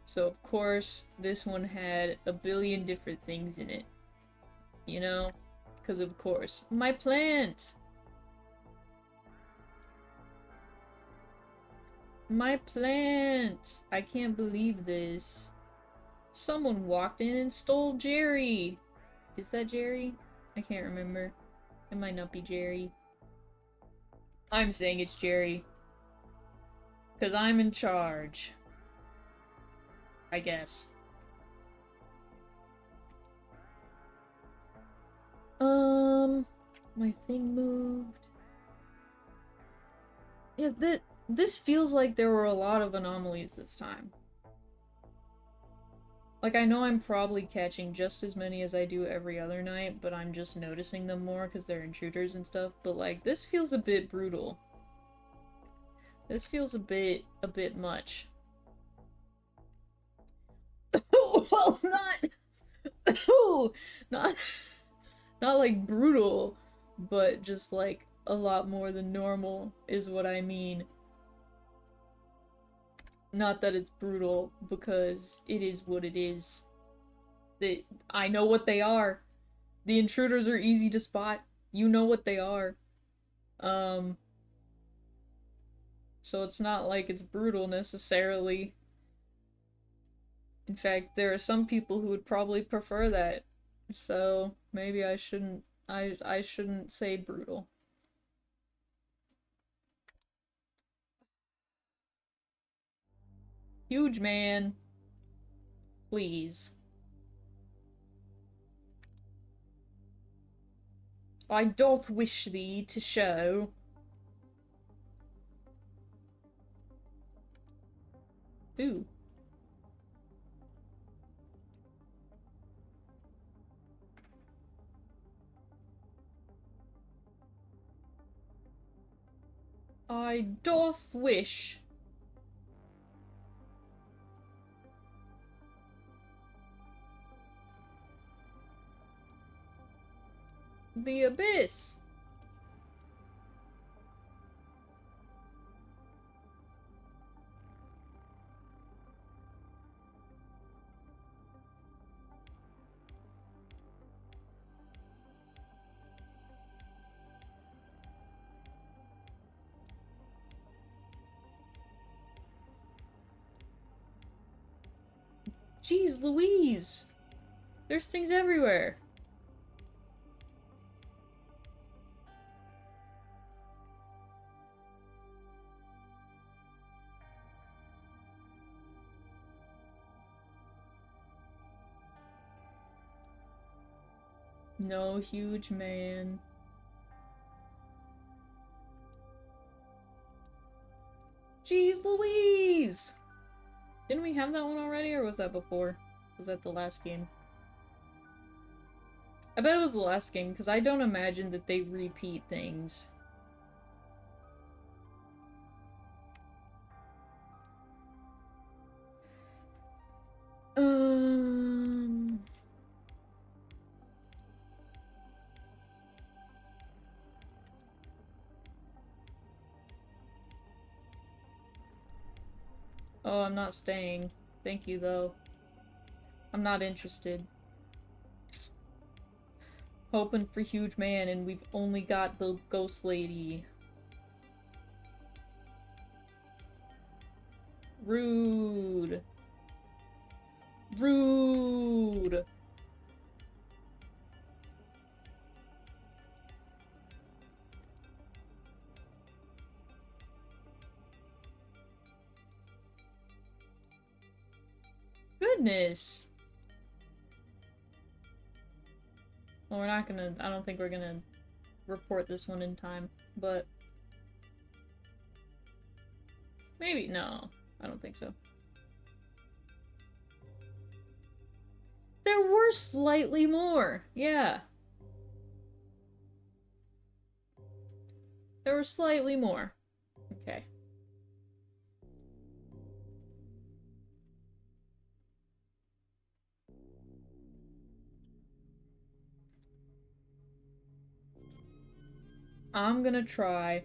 So of course, this one had a billion different things in it. You know? Because of course. My plant! My plant! I can't believe this. Someone walked in and stole Jerry! Is that Jerry? I can't remember. It might not be Jerry. I'm saying it's Jerry. Because I'm in charge. I guess. My thing moved. Yeah, this feels like there were a lot of anomalies this time. Like, I know I'm probably catching just as many as I do every other night, but I'm just noticing them more because they're intruders and stuff, but like, this feels a bit brutal. This feels a bit much. Well, not like brutal, but just like a lot more than normal is what I mean. Not that it's brutal, because it is what it is. I know what they are. The intruders are easy to spot. You know what they are. So it's not like it's brutal necessarily. In fact, there are some people who would probably prefer that. So maybe I shouldn't say brutal. Huge man. Please. I doth wish thee to show. Ooh. I doth wish. The abyss. Jeez Louise! There's things everywhere. No huge man. Jeez Louise! Didn't we have that one already, or was that before? Was that the last game? I bet it was the last game, because I don't imagine that they repeat things. Oh, I'm not staying. Thank you, though. I'm not interested. Hoping for huge man, and we've only got the ghost lady. Rude. Rude. Goodness. Well, we're not gonna, I don't think we're gonna report this one in time, but maybe, no, I don't think so. There were slightly more, yeah. There were slightly more. Okay. I'm gonna try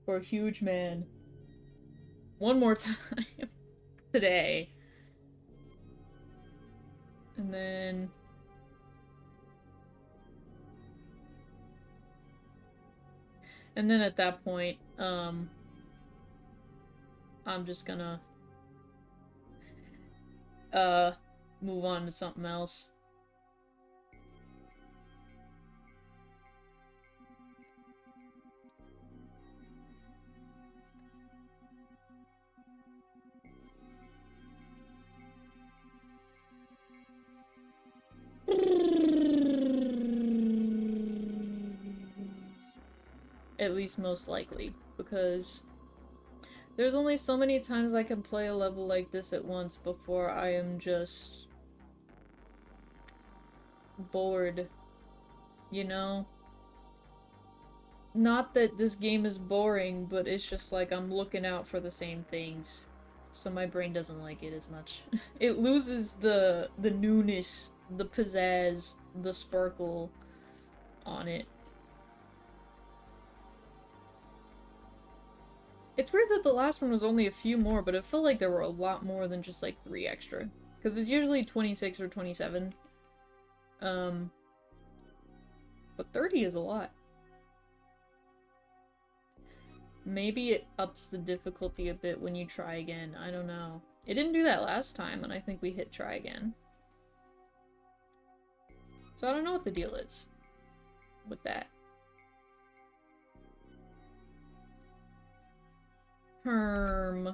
for a huge man one more time today. And then... And then at that point, I'm just gonna, move on to something else. At least most likely, because there's only so many times I can play a level like this at once before I am just bored, you know? Not that this game is boring, but it's just like I'm looking out for the same things. So my brain doesn't like it as much. It loses the newness, the pizzazz, the sparkle on it. It's weird that the last one was only a few more, but it felt like there were a lot more than just like 3 extra. Because it's usually 26 or 27. But 30 is a lot. Maybe it ups the difficulty a bit when you try again. I don't know. It didn't do that last time, and I think we hit try again. So I don't know what the deal is with that. Herm.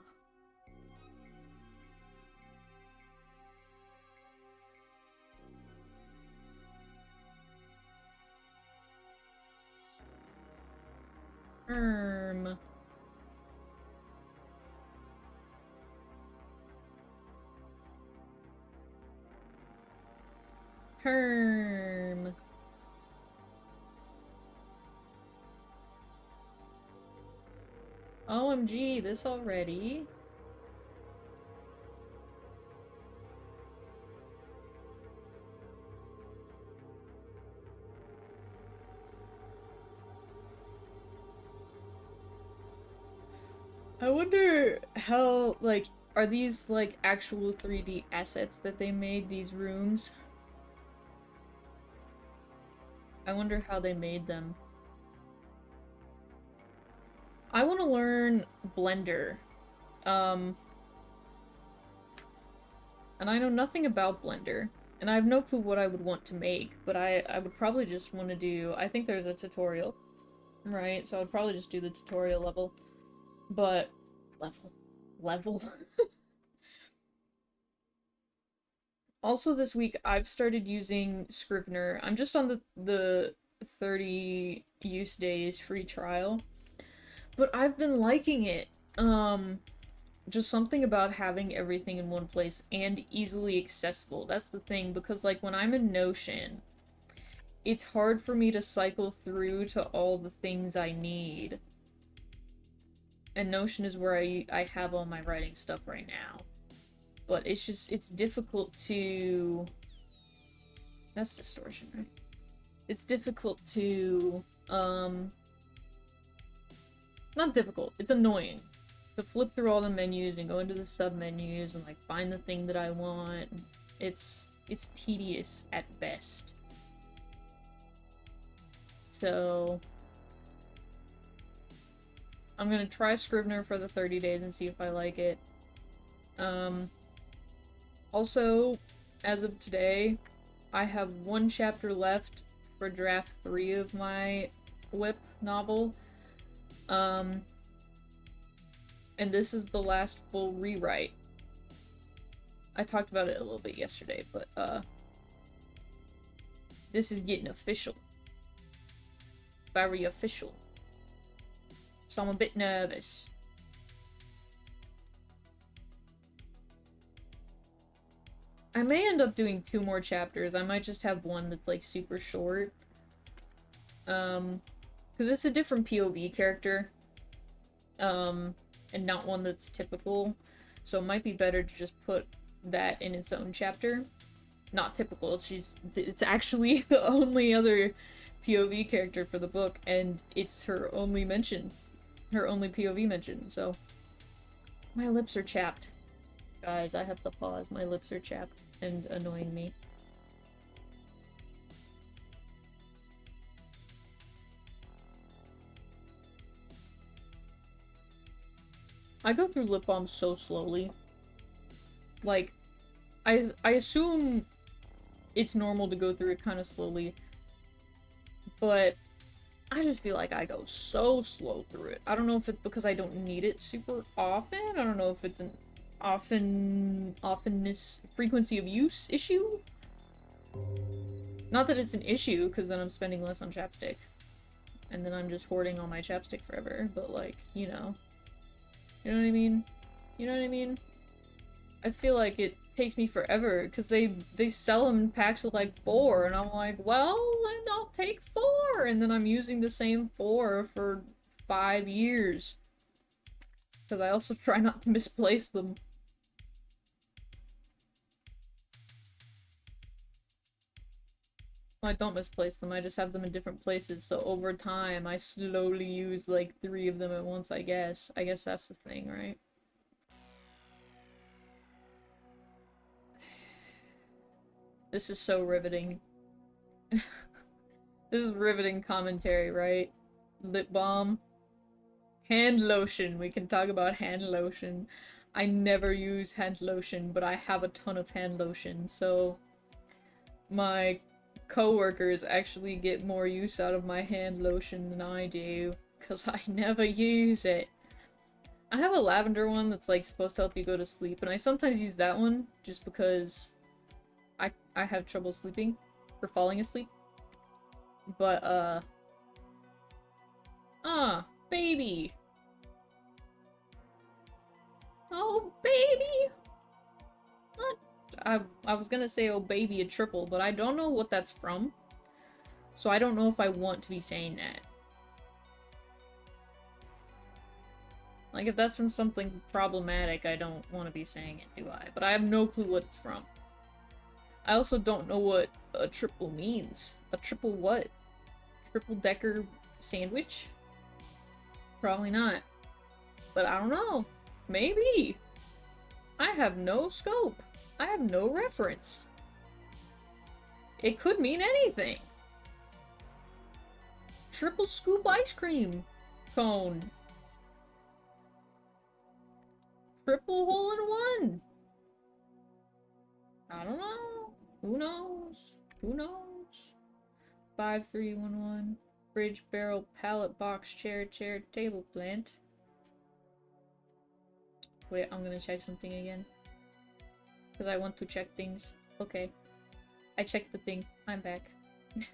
Herm. Herm. OMG, this already? I wonder how, like, are these, like, actual 3D assets that they made, these rooms? I wonder how they made them. I want to learn Blender. And I know nothing about Blender. And I have no clue what I would want to make, but I would probably just want to do... I think there's a tutorial, right? So I would probably just do the tutorial level. But... Level? Also this week, I've started using Scrivener. I'm just on the 30 use days free trial. But I've been liking it. Just something about having everything in one place and easily accessible. That's the thing, because like when I'm in Notion, it's hard for me to cycle through to all the things I need. And Notion is where I have all my writing stuff right now. But it's just, it's difficult to... That's distortion, right? It's difficult to, not difficult, it's annoying. To flip through all the menus and go into the sub-menus and, like, find the thing that I want. It's tedious at best. So... I'm gonna try Scrivener for the 30 days and see if I like it. Also, as of today, I have one chapter left for draft 3 of my Whip novel. And this is the last full rewrite. I talked about it a little bit yesterday, but, this is getting official. Very official. So I'm a bit nervous. I may end up doing 2 more chapters. I might just have one that's, like, super short. Because it's a different POV character. And not one that's typical. So it might be better to just put that in its own chapter. Not typical, it's actually the only other POV character for the book, and it's her only mention. Her only POV mention, so... My lips are chapped. Guys, I have to pause. My lips are chapped and annoying me. I go through lip balm so slowly. Like, I assume it's normal to go through it kind of slowly, but I just feel like I go so slow through it. I don't know if it's because I don't need it super often. I don't know if it's an offenness, frequency of use issue. Not that it's an issue, because then I'm spending less on chapstick. And then I'm just hoarding all my chapstick forever, but like, you know. You know what I mean? You know what I mean? I feel like it takes me forever, because they sell them in packs of like 4, and I'm like, well, then I'll take 4, and then I'm using the same 4 for 5 years. Because I also try not to misplace them. Well, I don't misplace them, I just have them in different places, so over time I slowly use like 3 of them at once, I guess. I guess that's the thing, right? This is so riveting. This is riveting commentary, right? Lip balm. Hand lotion. We can talk about hand lotion. I never use hand lotion, but I have a ton of hand lotion, so... My coworkers actually get more use out of my hand lotion than I do, because I never use it. I have a lavender one that's like supposed to help you go to sleep, and I sometimes use that one just because I have trouble sleeping or falling asleep. But baby. Oh baby. I was gonna say, oh baby, a triple, but I don't know what that's from. So I don't know if I want to be saying that. Like, if that's from something problematic, I don't want to be saying it, do I? But I have no clue what it's from. I also don't know what a triple means. A triple what? Triple-decker sandwich? Probably not. But I don't know. Maybe. I have no scope. I have no reference. It could mean anything. Triple scoop ice cream cone. Triple hole in one. I don't know. Who knows? Who knows? 5311. Fridge, barrel, pallet, box, chair, table, plant. Wait, I'm gonna check something again. Because I want to check things. Okay. I checked the thing. I'm back. It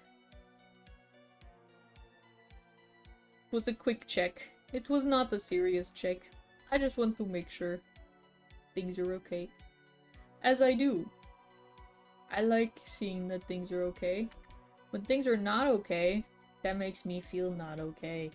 was a quick check. It was not a serious check. I just want to make sure things are okay. As I do. I like seeing that things are okay. When things are not okay, that makes me feel not okay.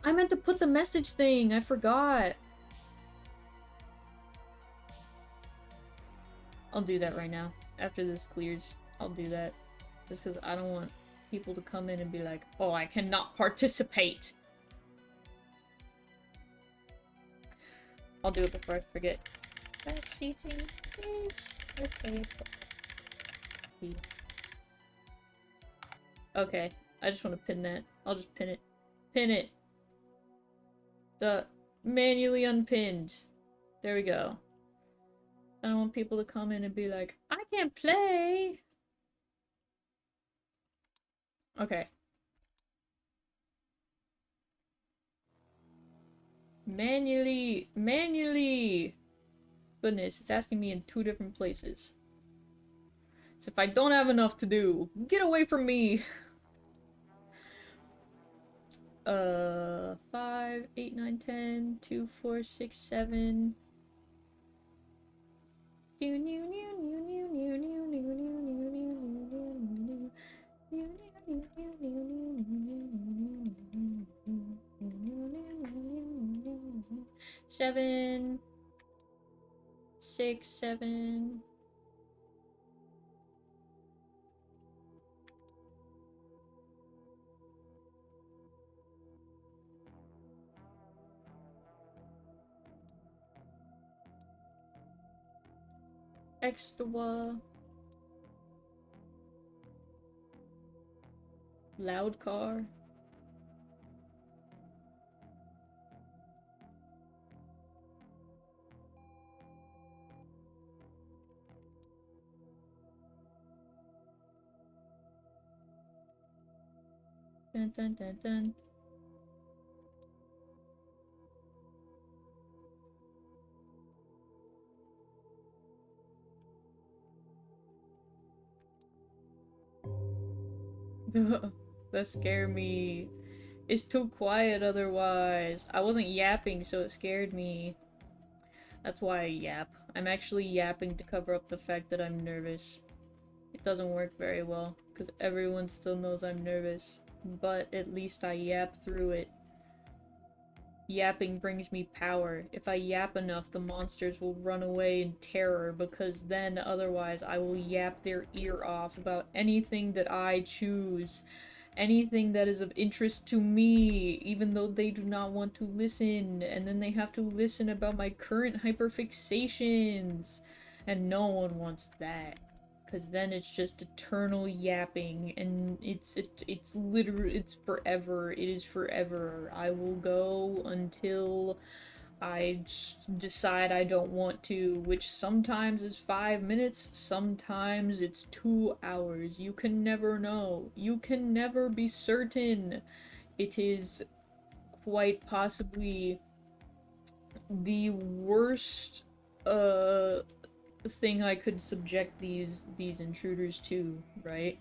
I meant to put the message thing. I forgot. I'll do that right now. After this clears, I'll do that. Just because I don't want people to come in and be like, oh, I cannot participate. I'll do it before I forget. Back seating is okay. Okay, I just want to pin that. I'll just pin it. Pin it! The manually unpinned. There we go. I don't want people to come in and be like, I can't play! Okay. Manually! Goodness, it's asking me in 2 different places. So if I don't have enough to do, get away from me! 5, 8, 9, 10, 2, 4, 6, 7. Seven, 6, 7. Extra. Loud car. Dun dun dun dun. That scared me. It's too quiet otherwise. I wasn't yapping, so it scared me. That's why I yap. I'm actually yapping to cover up the fact that I'm nervous. It doesn't work very well, because everyone still knows I'm nervous. But at least I yap through it. Yapping brings me power. If I yap enough, the monsters will run away in terror, because then otherwise I will yap their ear off about anything that I choose. Anything that is of interest to me, even though they do not want to listen, and then they have to listen about my current hyperfixations. And no one wants that. Because then it's just eternal yapping, and it's literally, it's forever. It is forever. I will go until I decide I don't want to, which sometimes is 5 minutes, sometimes it's 2 hours. You can never know. You can never be certain. It is quite possibly the worst, thing I could subject these intruders to, right?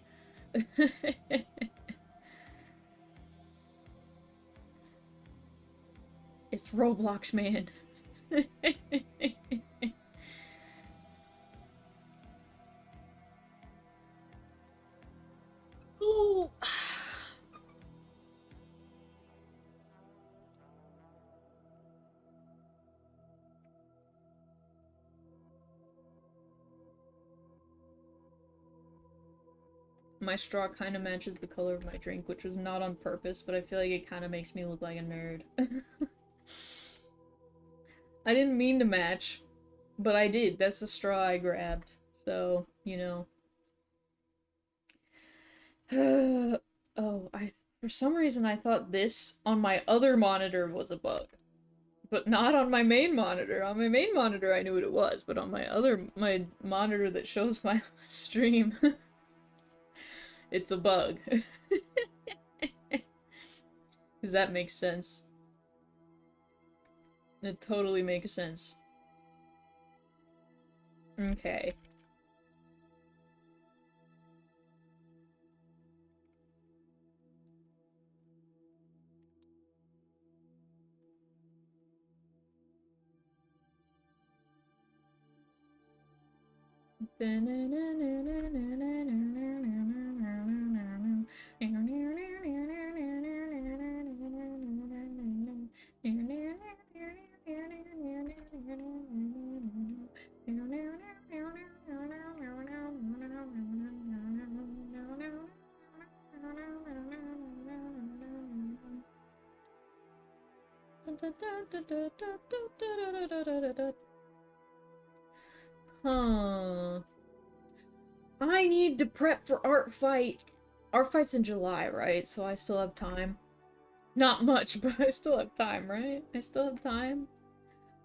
It's Roblox, man. Ooh. My straw kind of matches the color of my drink, which was not on purpose, but I feel like it kind of makes me look like a nerd. I didn't mean to match, but I did. That's the straw I grabbed. So, you know. Oh, for some reason I thought this on my other monitor was a bug. But not on my main monitor. On my main monitor I knew what it was, but on my monitor that shows my stream, it's a bug. Does that make sense? It totally makes sense. Okay. Huh. I need to prep for art fight. Art fight's in July, right? So I still have time. Not much, but I still have time, right? I still have time.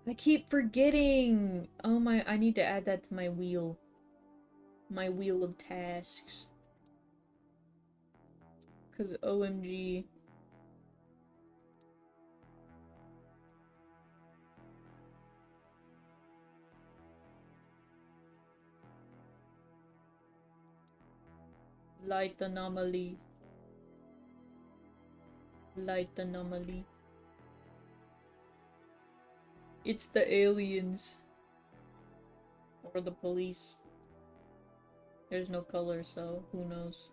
I keep forgetting. Oh my, I need to add that to my wheel. My wheel of tasks. Cause OMG. Light anomaly. Light anomaly. It's the aliens. Or the police. There's no color, so who knows?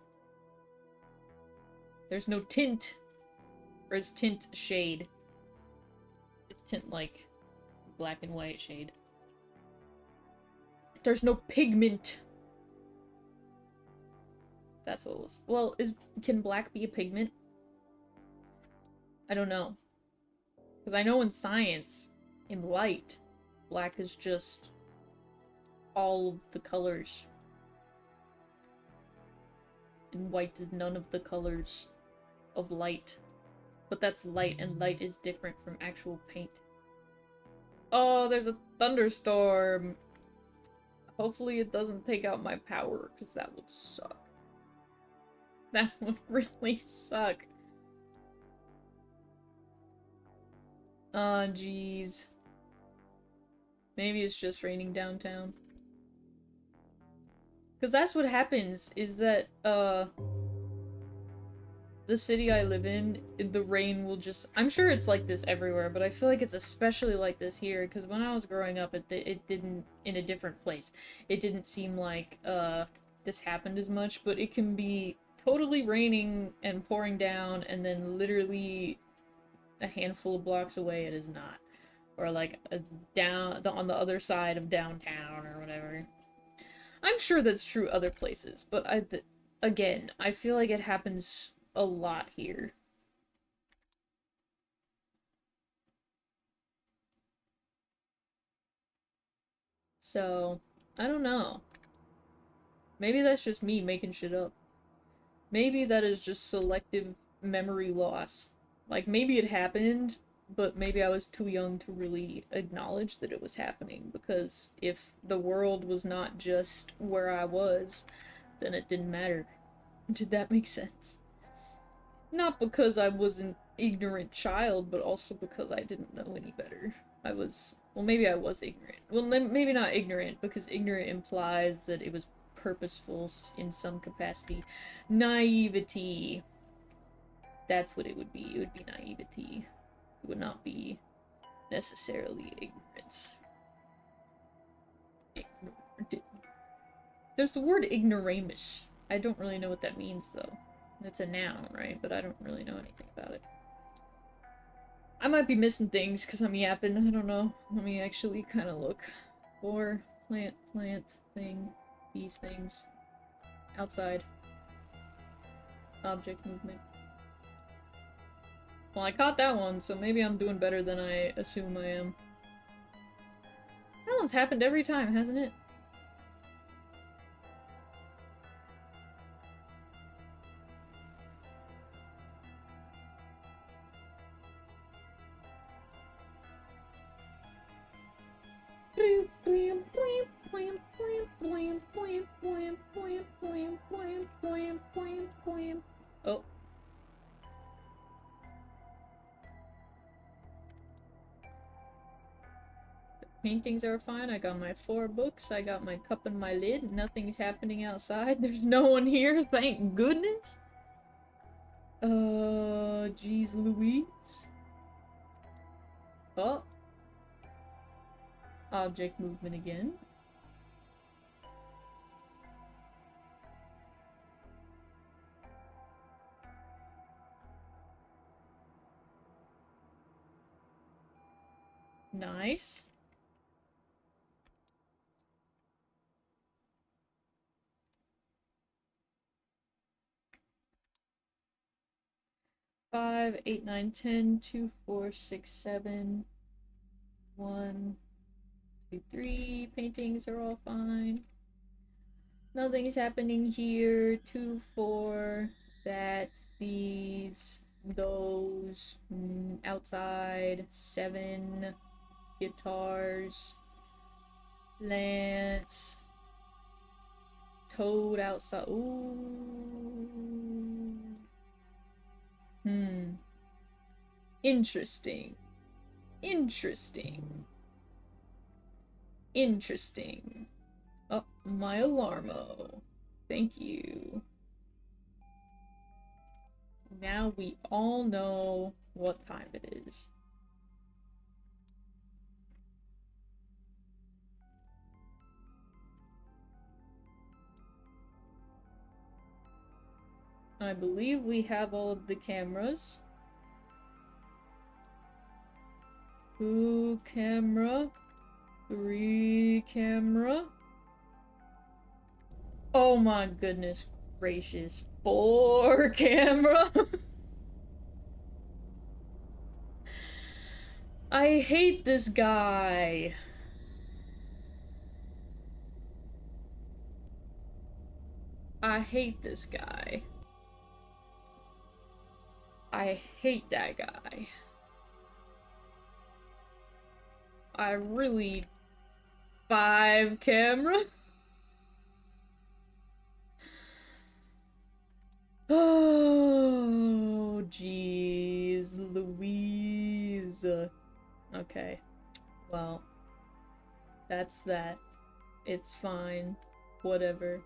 There's no tint. Or is tint shade? It's tint like black and white shade. There's no pigment. That's what it was. Well, can black be a pigment? I don't know. Because I know in science, in light, black is just all of the colors. And white is none of the colors of light. But that's light, and light is different from actual paint. Oh, there's a thunderstorm! Hopefully it doesn't take out my power, because that would suck. That would really suck. Oh, jeez. Maybe it's just raining downtown. Because that's what happens, is that, the city I live in, the rain will just... I'm sure it's like this everywhere, but I feel like it's especially like this here, because when I was growing up, it didn't... in a different place. It didn't seem like, this happened as much, but it can be totally raining and pouring down, and then literally a handful of blocks away it is not. Or like, on the other side of downtown, or whatever. I'm sure that's true other places, but again, I feel like it happens a lot here. So, I don't know. Maybe that's just me making shit up. Maybe that is just selective memory loss. Like, maybe it happened, but maybe I was too young to really acknowledge that it was happening, because if the world was not just where I was, then it didn't matter. Did that make sense? Not because I was an ignorant child, but also because I didn't know any better. Well, maybe I was ignorant. Well, maybe not ignorant, because ignorant implies that it was purposeful in some capacity. Naivety. That's what it would be. It would be naivety. It would not be necessarily ignorance. There's the word ignoramus. I don't really know what that means, though. It's a noun, right? But I don't really know anything about it. I might be missing things because I'm yapping. I don't know. Let me actually kind of look for plant thing, these things. Outside. Object movement. Well, I caught that one, so maybe I'm doing better than I assume I am. That one's happened every time, hasn't it? Oh. Paintings are fine. I got my 4 books. I got my cup and my lid. Nothing's happening outside. There's no one here, thank goodness. Jeez Louise. Oh. Object movement again. Nice. Five, 8, 9, 10, 2, 4, 6, 7, 1, 2, 3. Paintings are all fine. Nothing's happening here. 2, 4, that, these, those, outside, 7, guitars, Lance, Toad outside. Ooh. Interesting. Interesting. Interesting. Oh, my alarmo. Thank you. Now we all know what time it is. I believe we have all of the cameras. 2 camera. 3 camera. Oh my goodness gracious. 4 camera. I hate this guy. I hate this guy. I hate that guy. I really... 5 camera? Oh, jeez, Louise. Okay. Well, that's that. It's fine. Whatever.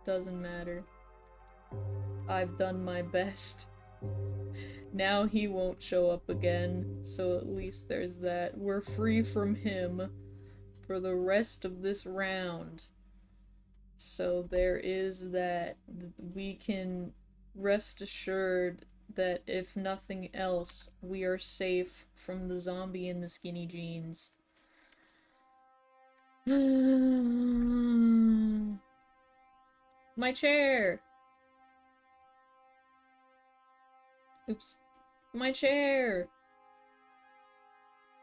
Doesn't matter. I've done my best. Now he won't show up again, so at least there's that. We're free from him for the rest of this round. So there is that. We can rest assured that if nothing else, we are safe from the zombie in the skinny jeans. My chair! Oops. My chair!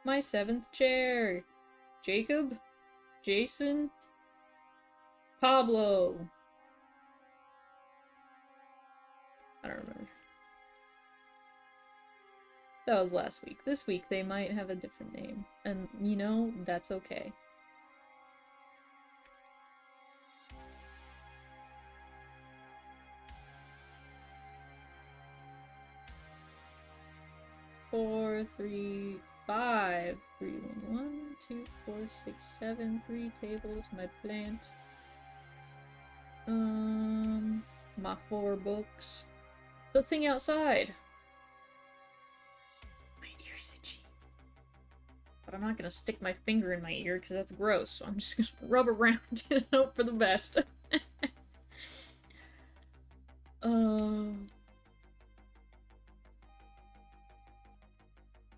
My 7th chair! Jacob? Jason? Pablo! I don't remember. That was last week. This week they might have a different name. And, you know, that's okay. Four, 3, 5, 3, 1, 2, 4, 6, 7, 3 tables, my plant. My 4 books. The thing outside. My ear's itchy. But I'm not gonna stick my finger in my ear because that's gross, so I'm just gonna rub around and hope for the best.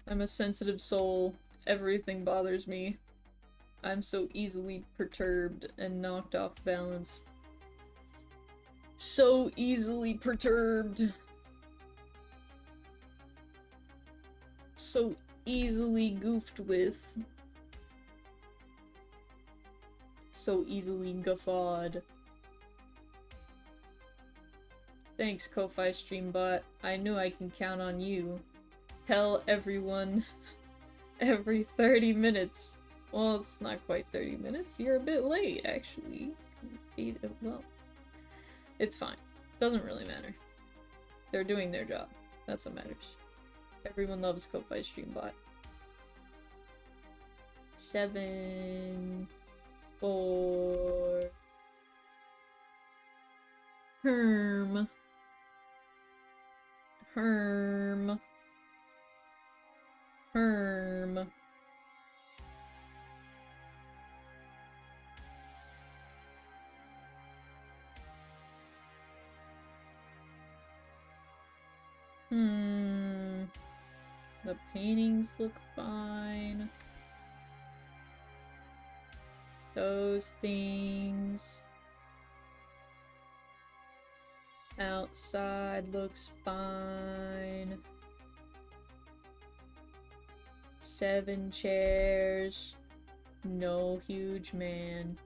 I'm a sensitive soul. Everything bothers me. I'm so easily perturbed and knocked off balance. So easily perturbed. So easily goofed with. So easily guffawed. Thanks, Ko-Fi Streambot. I knew I can count on you. Tell everyone every 30 minutes. Well, it's not quite 30 minutes. You're a bit late, actually. Well, it's fine. Doesn't really matter. They're doing their job. That's what matters. Everyone loves Ko-Fi Streambot. 7... 4... Herm. Herm. Herm. The paintings look fine. Those things. Outside looks fine. 7 chairs. No huge man.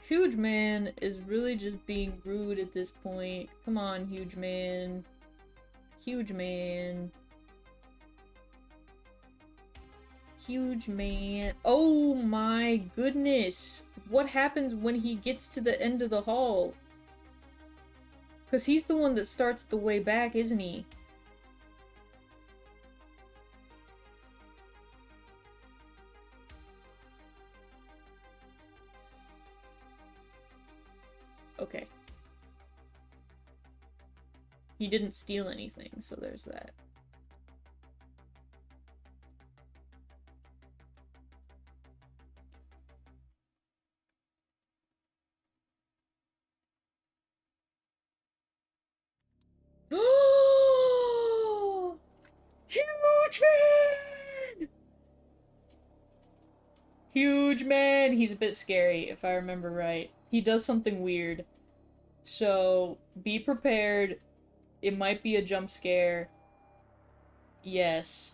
Huge man is really just being rude at this point. Come on, huge man. Huge man. Huge man. Oh my goodness. What happens when he gets to the end of the hall? Because he's the one that starts the way back, isn't he? Okay. He didn't steal anything, so there's that. Huge man! Huge man! He's a bit scary, if I remember right. He does something weird. So, be prepared. It might be a jump scare. Yes.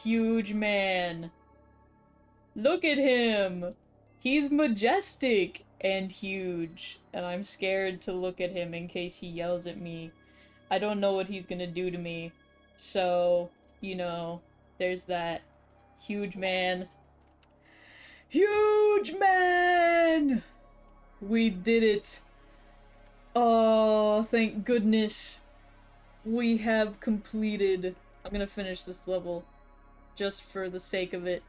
Huge man. Look at him! He's majestic and huge. And I'm scared to look at him in case he yells at me. I don't know what he's gonna do to me. So, you know, there's that. Huge man. Huge man! We did it. Oh, thank goodness. We have completed. I'm gonna finish this level. Just for the sake of it.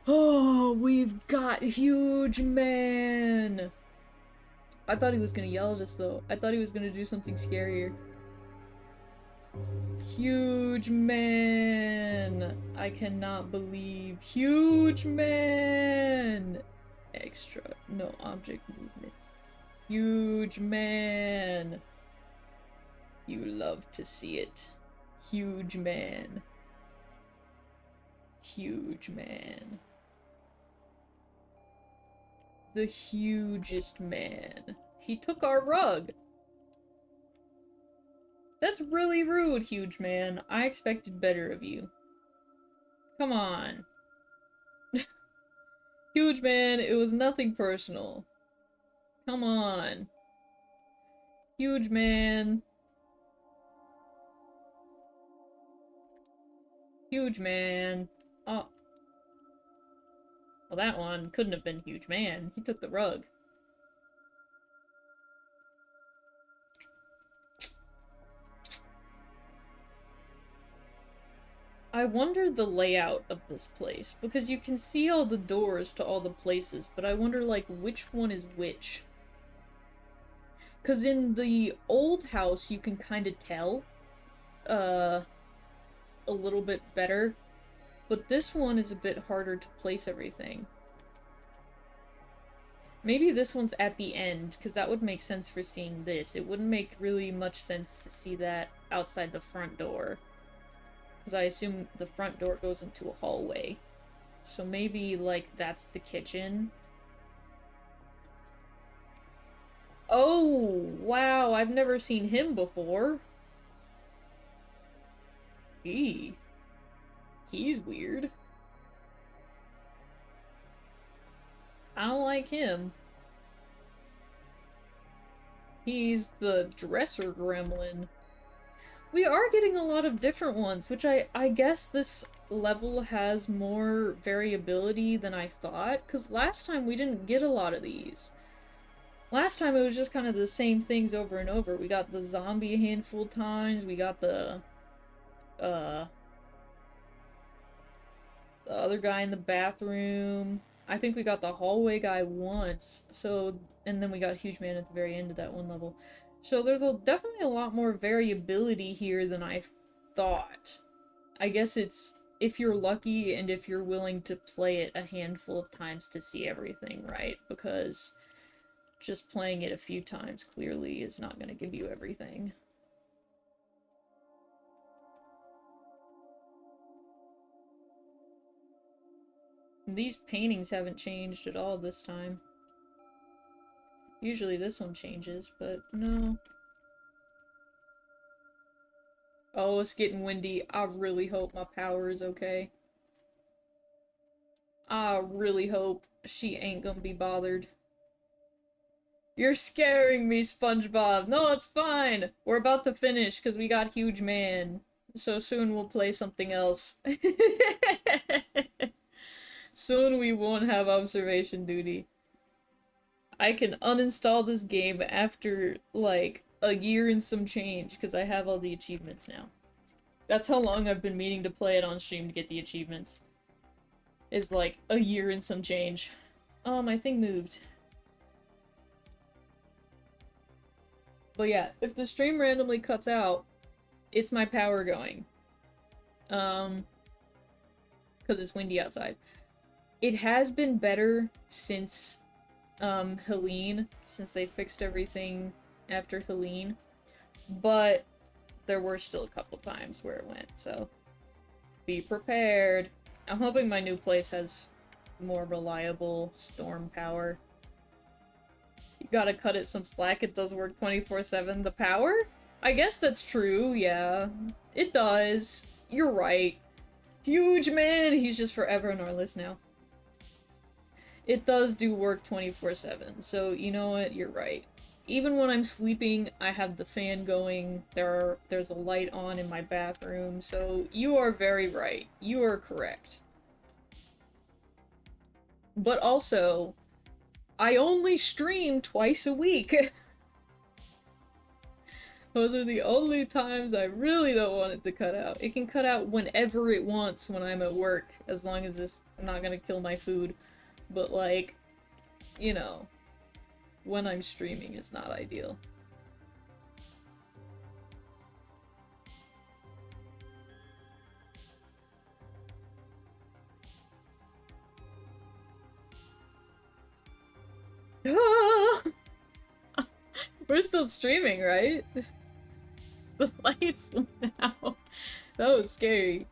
Oh, we've got Huge Man! I thought he was gonna yell at us, though. I thought he was gonna do something scarier. Huge Man! I cannot believe. Huge Man! Extra. No object movement. Huge Man! You love to see it. Huge Man. Huge man. The hugest man. He took our rug. That's really rude, huge man. I expected better of you. Come on. Huge man, it was nothing personal. Come on. Huge man. Huge man. Oh. Well, that one couldn't have been Huge Man. He took the rug. I wonder the layout of this place, because you can see all the doors to all the places, but I wonder, like, which one is which. Because in the old house, you can kind of tell, a little bit better, but this one is a bit harder to place everything. Maybe this one's at the end, because that would make sense for seeing this. It wouldn't make really much sense to see that outside the front door. Because I assume the front door goes into a hallway. So maybe, like, that's the kitchen. Oh, wow, I've never seen him before. He's weird. I don't like him. He's the dresser gremlin. We are getting a lot of different ones, which I guess this level has more variability than I thought, because last time we didn't get a lot of these. Last time it was just kind of the same things over and over. We got the zombie a handful of times, we got uh, the other guy in the bathroom. I think we got the hallway guy once, so, and then we got Huge Man at the very end of that one level. So there's definitely a lot more variability here than I thought. I guess it's if you're lucky and if you're willing to play it a handful of times to see everything, right? Because just playing it a few times clearly is not going to give you everything. These paintings haven't changed at all this time. Usually this one changes, but no. Oh, it's getting windy. I really hope my power is okay. I really hope she ain't gonna be bothered. You're scaring me, SpongeBob. No, it's fine. We're about to finish because we got Huge Man. So soon we'll play something else. Soon we won't have observation duty. I can uninstall this game after, like, a year and some change because I have all the achievements now. That's how long I've been meaning to play it on stream to get the achievements. Is like a year and some change. Oh, my thing moved. But yeah, if the stream randomly cuts out, it's my power going. Because it's windy outside. It has been better since, Helene, since they fixed everything after Helene. But there were still a couple times where it went, so be prepared. I'm hoping my new place has more reliable storm power. You gotta cut it some slack, it does work 24/7. The power? I guess that's true, yeah. It does. You're right. Huge Man! He's just forever on our list now. It does do work 24/7, so you know what? You're right. Even when I'm sleeping, I have the fan going, there's a light on in my bathroom, so you are very right. You are correct. But also, I only stream twice a week. Those are the only times I really don't want it to cut out. It can cut out whenever it wants when I'm at work, as long as it's not gonna kill my food. But like, you know, when I'm streaming is not ideal. We're still streaming, right? The lights went out. That was scary.